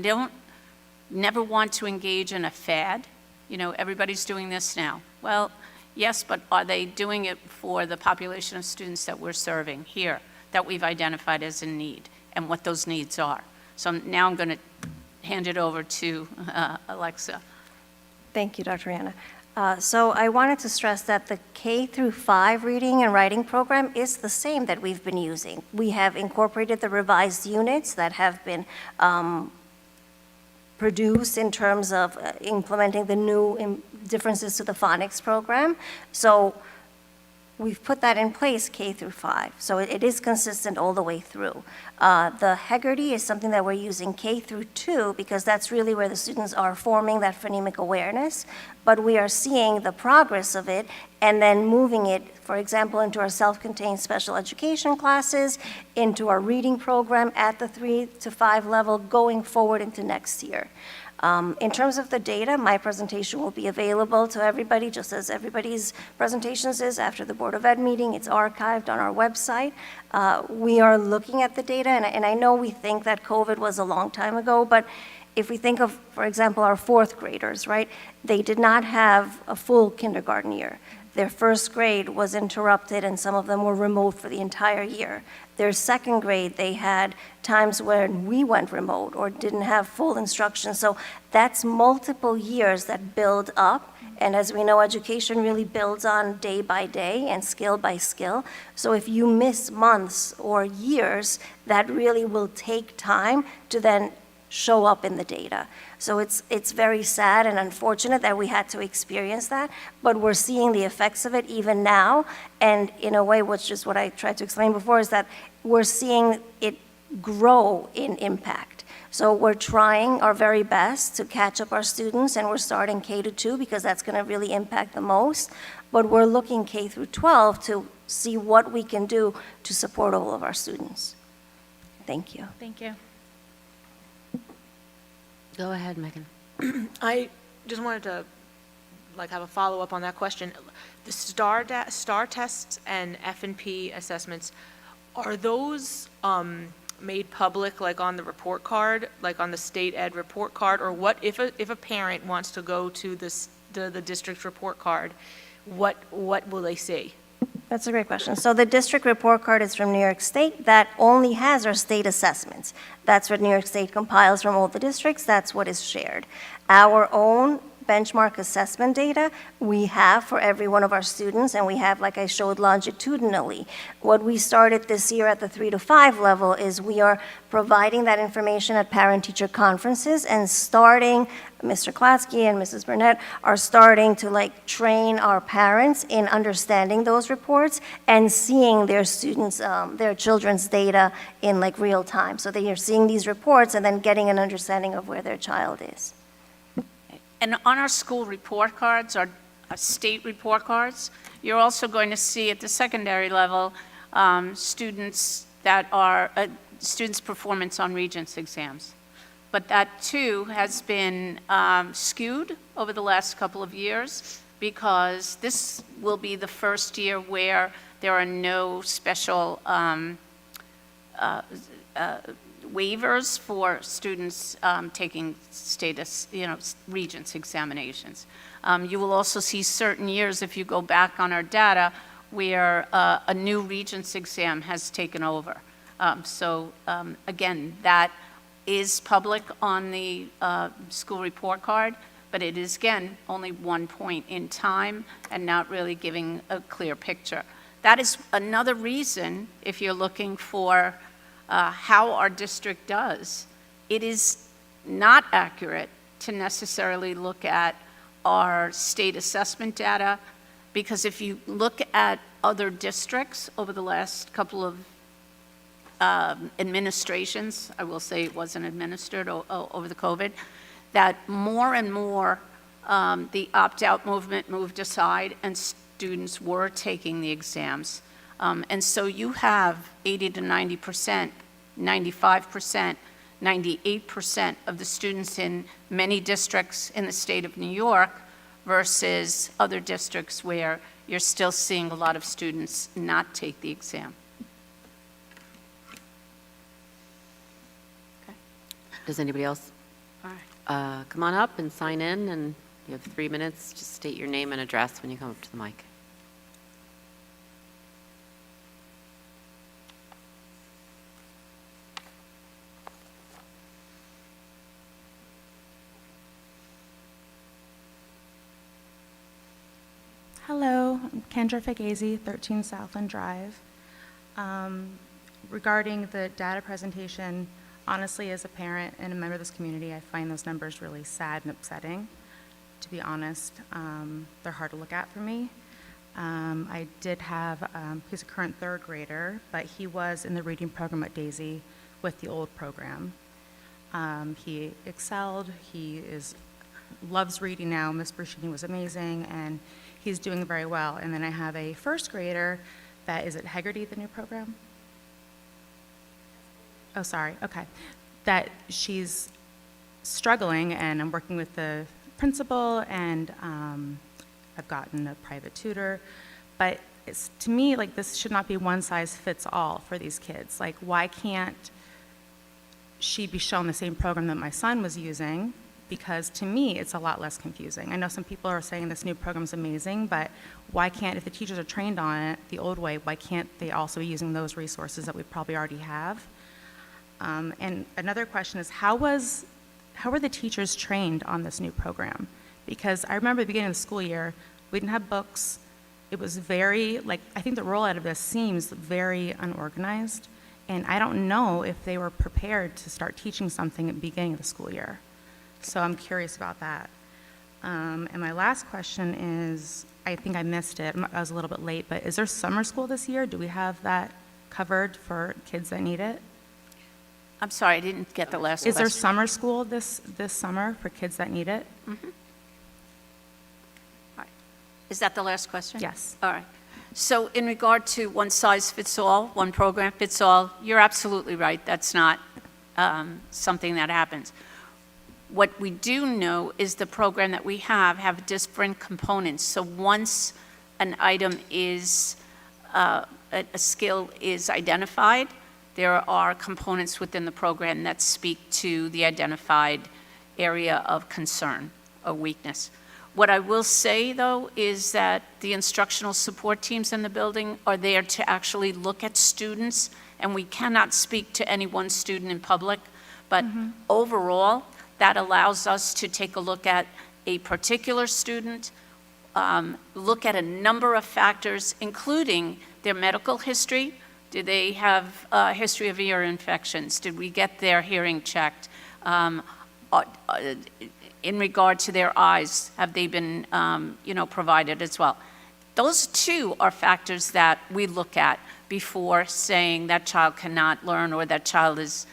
never want to engage in a fad. You know, everybody's doing this now. Well, yes, but are they doing it for the population of students that we're serving here, that we've identified as in need, and what those needs are? So now I'm going to hand it over to Alexa. Thank you, Dr. Anna. So I wanted to stress that the K through 5 reading and writing program is the same that we've been using. We have incorporated the revised units that have been produced in terms of implementing the new differences to the phonics program. So we've put that in place K through 5. So it is consistent all the way through. The Hegarty is something that we're using K through 2 because that's really where the students are forming that phonemic awareness. But we are seeing the progress of it and then moving it, for example, into our self-contained special education classes, into our reading program at the 3 to 5 level going forward into next year. In terms of the data, my presentation will be available to everybody, just as everybody's presentations is after the Board of Ed meeting. It's archived on our website. We are looking at the data, and I know we think that COVID was a long time ago, but if we think of, for example, our 4th graders, right? They did not have a full kindergarten year. Their 1st grade was interrupted, and some of them were remote for the entire year. Their 2nd grade, they had times when we went remote or didn't have full instruction. So that's multiple years that build up. And as we know, education really builds on day by day and skill by skill. So if you miss months or years, that really will take time to then show up in the data. So it's very sad and unfortunate that we had to experience that, but we're seeing the effects of it even now. And in a way, which is what I tried to explain before, is that we're seeing it grow in impact. So we're trying our very best to catch up our students, and we're starting K to 2 because that's going to really impact the most. But we're looking K through 12 to see what we can do to support all of our students. Thank you. Thank you. Go ahead, Megan. I just wanted to have a follow-up on that question. The STAR tests and F&P assessments, are those made public on the report card, on the state ed report card, or what if a parent wants to go to the district report card, what will they see? That's a great question. So the district report card is from New York State. That only has our state assessments. That's what New York State compiles from all the districts. That's what is shared. Our own benchmark assessment data we have for every one of our students, and we have, like I showed, longitudinally. What we started this year at the 3 to 5 level is we are providing that information at parent-teacher conferences, and starting, Mr. Klatsky and Mrs. Burnett are starting to train our parents in understanding those reports and seeing their students, their children's data in real time. So they are seeing these reports and then getting an understanding of where their child is. And on our school report cards, our state report cards, you're also going to see at the secondary level students' performance on Regents exams. But that too has been skewed over the last couple of years because this will be the first year where there are no special waivers for students taking Regents examinations. You will also see certain years, if you go back on our data, where a new Regents exam has taken over. Again, that is public on the school report card, but it is, again, only one point in time and not really giving a clear picture. That is another reason, if you're looking for how our district does, it is not accurate to necessarily look at our state assessment data, because if you look at other districts over the last couple of administrations, I will say it wasn't administered over the COVID, that more and more the opt-out movement moved aside and students were taking the exams. And so you have 80 to 90%, 95%, 98% of the students in many districts in the state of New York versus other districts where you're still seeing a lot of students not take the exam. Does anybody else All right. come on up and sign in? And you have 3 minutes. Just state your name and address when you come up to the mic. Hello, I'm Kendra Fagazi, 13 Southland Drive. Regarding the data presentation, honestly, as a parent and a member of this community, I find those numbers really sad and upsetting. To be honest, they're hard to look at for me. I did have, he's a current third grader, but he was in the reading program at Daisy with the old program. He excelled, loves reading now. Miss Bruschini was amazing, and he's doing very well. And then I have a first grader that is at Hegarty, the new program. Oh, sorry, okay. That she's struggling, and I'm working with the principal, and I've gotten a private tutor. But it's, to me, like, this should not be one size fits all for these kids. Like, why can't she be shown the same program that my son was using? Because to me, it's a lot less confusing. I know some people are saying this new program's amazing, but why can't, if the teachers are trained on it the old way, why can't they also be using those resources that we probably already have? And another question is, how were the teachers trained on this new program? Because I remember at the beginning of the school year, we didn't have books. It was very, like, I think the rollout of this seems very unorganized, and I don't know if they were prepared to start teaching something at the beginning of the school year. So I'm curious about that. And my last question is, I think I missed it, I was a little bit late, but is there summer school this year? Do we have that covered for kids that need it? I'm sorry, I didn't get the last question. Is there summer school this summer for kids that need it? All right. Is that the last question? Yes. All right. So in regard to one size fits all, one program fits all, you're absolutely right. That's not something that happens. What we do know is the program that we have different components. So once an item is, a skill is identified, there are components within the program that speak to the identified area of concern or weakness. What I will say, though, is that the instructional support teams in the building are there to actually look at students, and we cannot speak to any one student in public, but overall, that allows us to take a look at a particular student, look at a number of factors, including their medical history. Do they have a history of ear infections? Did we get their hearing checked? In regard to their eyes, have they been, provided as well? Those too are factors that we look at before saying that child cannot learn or that child is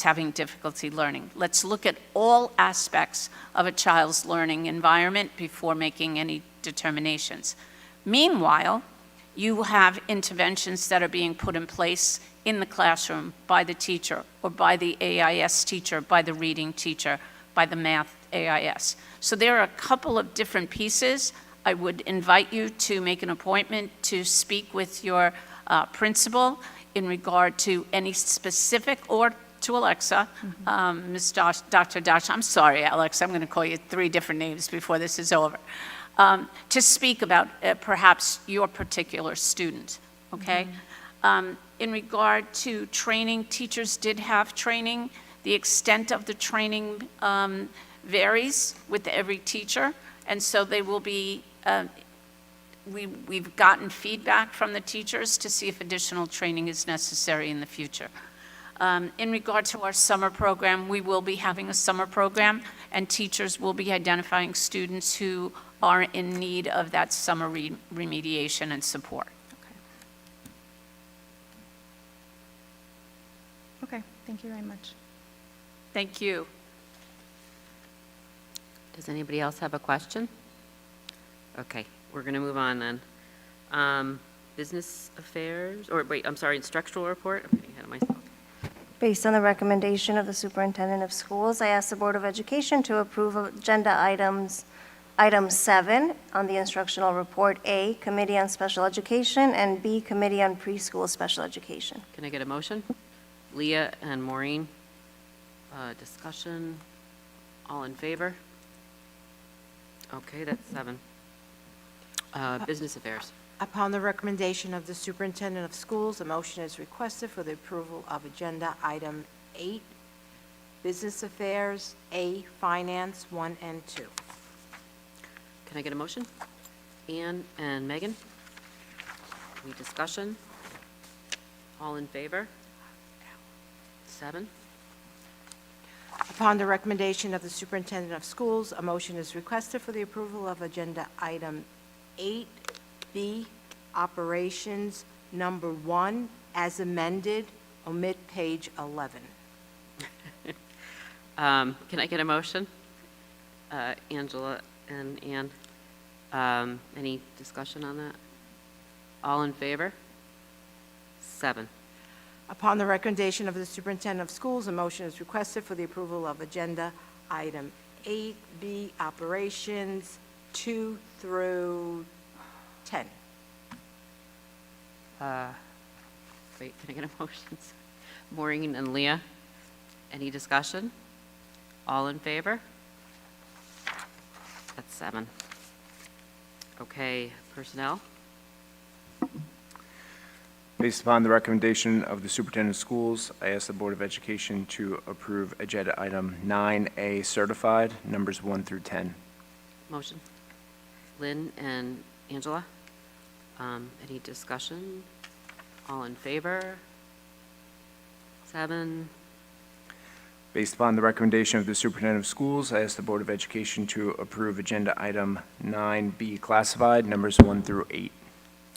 having difficulty learning. Let's look at all aspects of a child's learning environment before making any determinations. Meanwhile, you have interventions that are being put in place in the classroom by the teacher or by the AIS teacher, by the reading teacher, by the math AIS. So there are a couple of different pieces. I would invite you to make an appointment to speak with your principal in regard to any specific, or to Alexa, Dr. Dash, I'm sorry, Alex, I'm going to call you 3 different names before this is over, to speak about perhaps your particular student, okay? In regard to training, teachers did have training. The extent of the training varies with every teacher, and so they will be, we've gotten feedback from the teachers to see if additional training is necessary in the future. In regard to our summer program, we will be having a summer program, and teachers will be identifying students who are in need of that summer remediation and support. Okay, thank you very much. Thank you. Does anybody else have a question? Okay, we're going to move on then. Business affairs, or wait, I'm sorry, instructional report? I'm getting ahead of myself. Based on the recommendation of the superintendent of schools, I ask the Board of Education to approve agenda item 7 on the instructional report: A, Committee on Special Education, and B, Committee on Preschool Special Education. Can I get a motion? Leah and Maureen, discussion, all in favor? Okay, that's 7. Business affairs. Upon the recommendation of the superintendent of schools, a motion is requested for the approval of agenda item 8, business affairs, A, finance, 1 and 2. Can I get a motion? Ann and Megan? Any discussion? All in favor? 7. Upon the recommendation of the superintendent of schools, a motion is requested for the approval of agenda item 8B, operations number 1, as amended, omit page 11. Can I get a motion? Angela and Ann, any discussion on that? All in favor? 7. Upon the recommendation of the superintendent of schools, a motion is requested for the approval of agenda item 8B, operations 2 through 10. Wait, can I get a motion? Maureen and Leah, any discussion? All in favor? That's 7. Okay, personnel? Based upon the recommendation of the superintendent of schools, I ask the Board of Education to approve agenda item 9A certified, numbers 1 through 10. Motion. Lynn and Angela, any discussion? All in favor? 7. Based upon the recommendation of the superintendent of schools, I ask the Board of Education to approve agenda item 9B classified, numbers 1 through 8.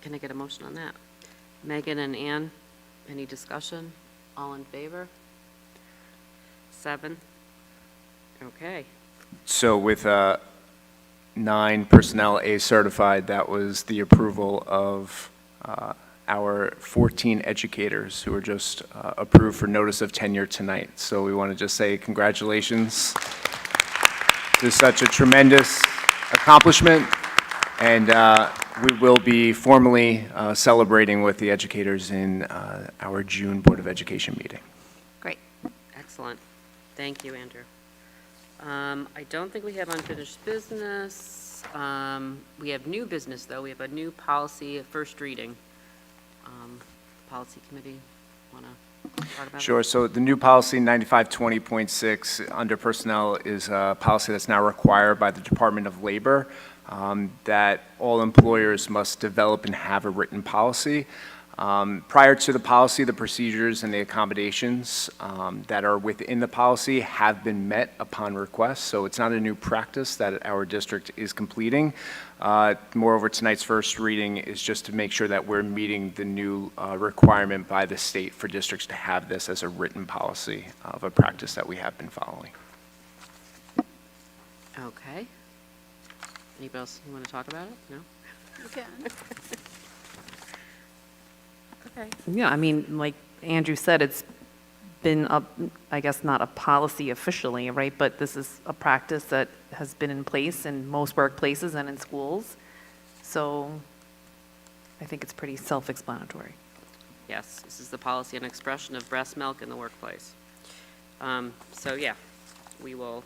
Can I get a motion on that? Megan and Ann, any discussion? All in favor? 7. Okay. So with 9 personnel A certified, that was the approval of our 14 educators who were just approved for notice of tenure tonight. So we want to just say congratulations. This is such a tremendous accomplishment, and we will be formally celebrating with the educators in our June Board of Education meeting. Great. Excellent. Thank you, Andrew. I don't think we have unfinished business. We have new business, though. We have a new policy, a first reading. Policy committee, want to talk about it? Sure. So the new policy 9520.6 under personnel is a policy that's now required by the Department of Labor, that all employers must develop and have a written policy. Prior to the policy, the procedures and the accommodations that are within the policy have been met upon request, so it's not a new practice that our district is completing. Moreover, tonight's first reading is just to make sure that we're meeting the new requirement by the state for districts to have this as a written policy of a practice that we have been following. Okay. Anybody else you want to talk about it? No? You can. Okay. Yeah, I mean, like Andrew said, it's been, I guess, not a policy officially, right? But this is a practice that has been in place in most workplaces and in schools. So I think it's pretty self-explanatory. Yes, this is the policy on expression of breast milk in the workplace. So yeah, we will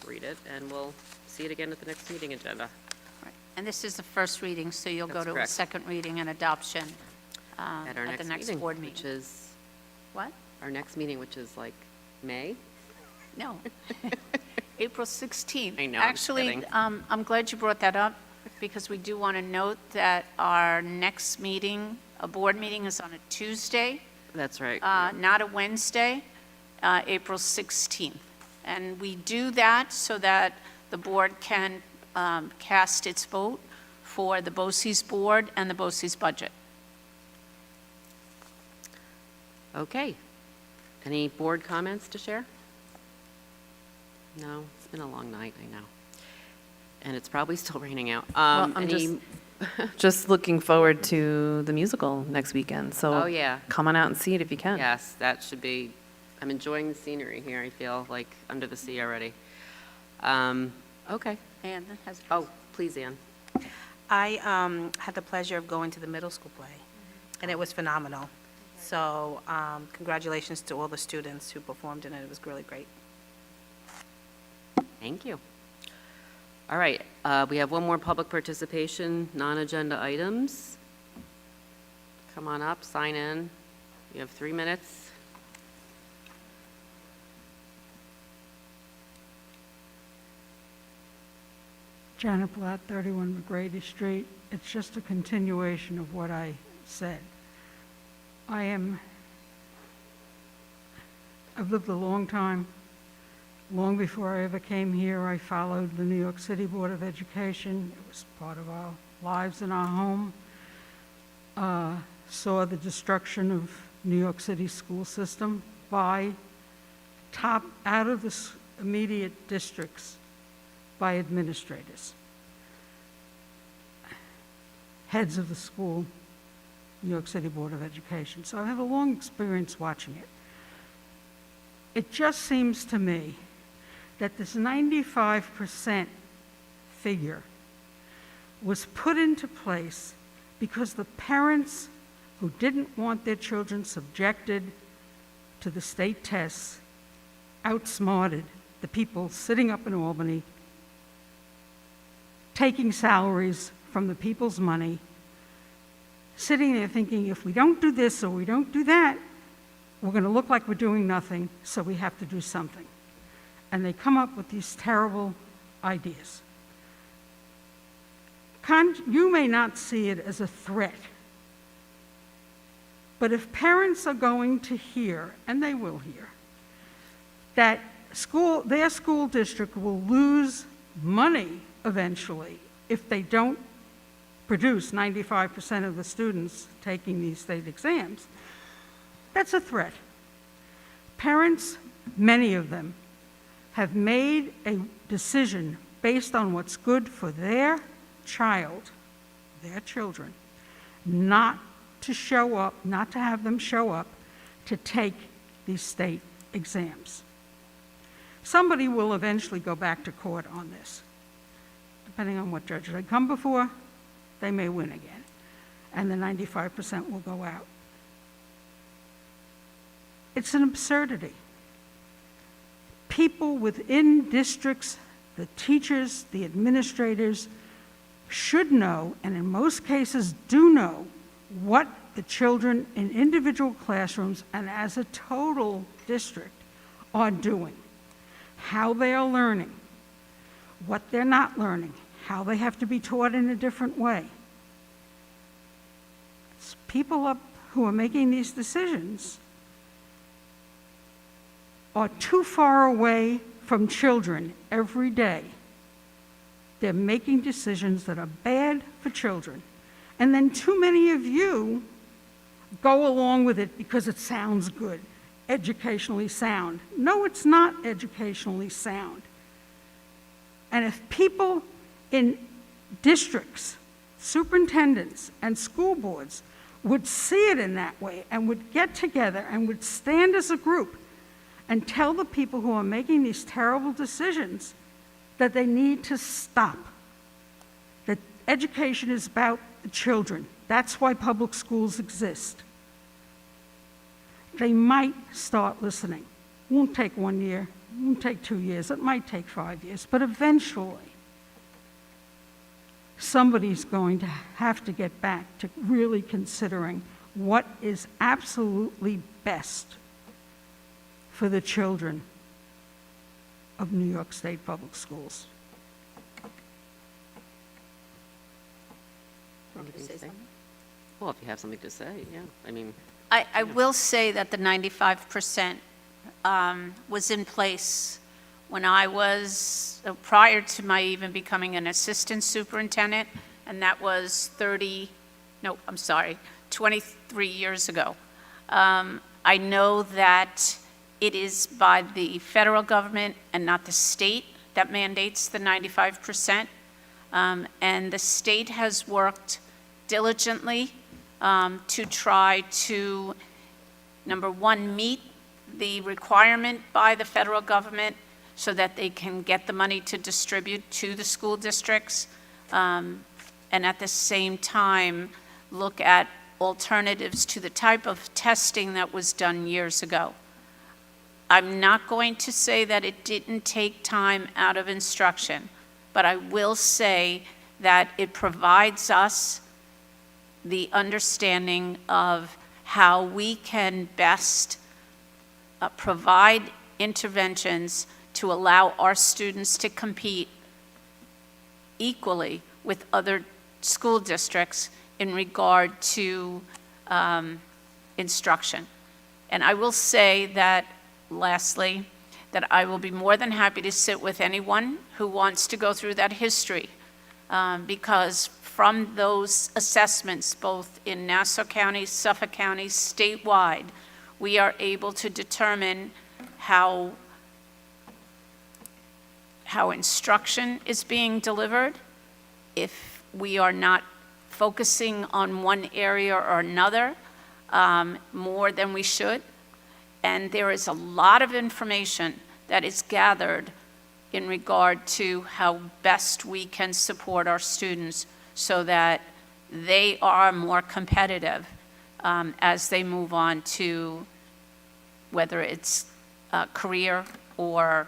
read it and we'll see it again at the next meeting agenda. Right. And this is the first reading, so you'll go That's to a correct. second reading and adoption At our the next meeting, board meeting. which is, What? our next meeting, which is like May? No. April 16th. I know, I'm Actually, kidding. I'm glad you brought that up, because we do want to note that our next meeting, a board meeting, is on a Tuesday. That's right. not a Wednesday, April 16th. And we do that so that the board can cast its vote for the BOCES board and the BOCES budget. Okay. Any board comments to share? No, it's been a long night, I know. And it's probably still raining out. Well, I'm Any- just looking forward to the musical next weekend, so. Oh, yeah. Come on out and see it if you can. Yes, that should be, I'm enjoying the scenery here. I feel like under the sea already. Okay. And has, Oh, please, Ann. I had the pleasure of going to the middle school play, and it was phenomenal. So congratulations to all the students who performed in it. It was really great. Thank you. All right, we have one more public participation, non-agenda items. Come on up, sign in. You have 3 minutes. Janet Blatt, 31 McGrady Street. It's just a continuation of what I said. I've lived a long time. Long before I ever came here, I followed the New York City Board of Education. It was part of our lives in our home. Saw the destruction of New York City's school system by out of the immediate districts by administrators, heads of the school, New York City Board of Education. So I have a long experience watching it. It just seems to me that this 95% figure was put into place because the parents who didn't want their children subjected to the state tests outsmarted the people sitting up in Albany, taking salaries from the people's money, sitting there thinking, if we don't do this or we don't do that, we're going to look like we're doing nothing, so we have to do something. And they come up with these terrible ideas. You may not see it as a threat, but if parents are going to hear, and they will hear, that their school district will lose money eventually if they don't produce 95% of the students taking these state exams, that's a threat. Parents, many of them, have made a decision based on what's good for their child, their children, not to show up, not to have them show up to take these state exams. Somebody will eventually go back to court on this. Depending on what judge they come before, they may win again, and the 95% will go out. It's an absurdity. People within districts, the teachers, the administrators, should know, and in most cases do know, what the children in individual classrooms and as a total district are doing, how they are learning, what they're not learning, how they have to be taught in a different way. It's people up who are making these decisions are too far away from children every day. They're making decisions that are bad for children. And then too many of you go along with it because it sounds good, educationally sound. No, it's not educationally sound. And if people in districts, superintendents, and school boards would see it in that way and would get together and would stand as a group and tell the people who are making these terrible decisions that they need to stop, that education is about the children. That's why public schools exist. They might start listening. It won't take 1 year, it won't take 2 years, it might take 5 years, but eventually somebody's going to have to get back to really considering what is absolutely best for the children of New York State Public Schools. Anything to say? Well, if you have something to say, yeah. I mean, I will say that the 95% was in place when I was, prior to my even becoming an assistant superintendent, and that was 23 years ago. I know that it is by the federal government and not the state that mandates the 95%. And the state has worked diligently to try to, number one, meet the requirement by the federal government so that they can get the money to distribute to the school districts, and at the same time, look at alternatives to the type of testing that was done years ago. I'm not going to say that it didn't take time out of instruction, but I will say that it provides us the understanding of how we can best provide interventions to allow our students to compete equally with other school districts in regard to instruction. And I will say that, lastly, that I will be more than happy to sit with anyone who wants to go through that history, because from those assessments, both in Nassau County, Suffolk County, statewide, we are able to determine how instruction is being delivered, if we are not focusing on one area or another more than we should. And there is a lot of information that is gathered in regard to how best we can support our students so that they are more competitive as they move on to whether it's career or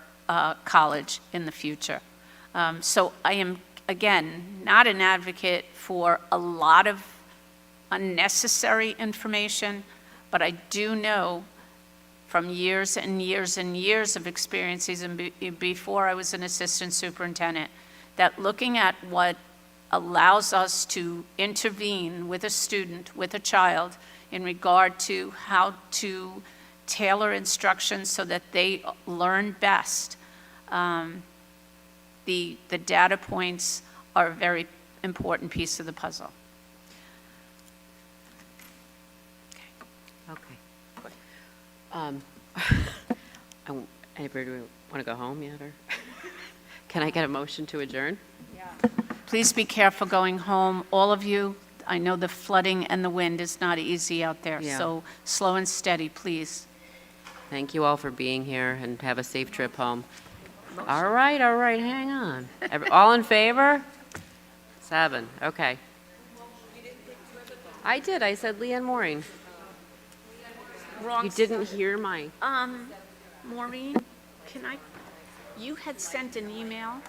college in the future. So I am, again, not an advocate for a lot of unnecessary information, but I do know from years and years and years of experiences and before I was an assistant superintendent, that looking at what allows us to intervene with a student, with a child, in regard to how to tailor instruction so that they learn best. The data points are a very important piece of the puzzle. Anybody want to go home yet, or? Can I get a motion to adjourn? Please be careful going home, all of you. I know the flooding and the wind is not easy out there, Yeah. so slow and steady, please. Thank you all for being here, and have a safe trip home. All right, hang on. All in favor? 7, okay. I did, I said Leanne Maureen. You didn't hear my... Maureen, you had sent an email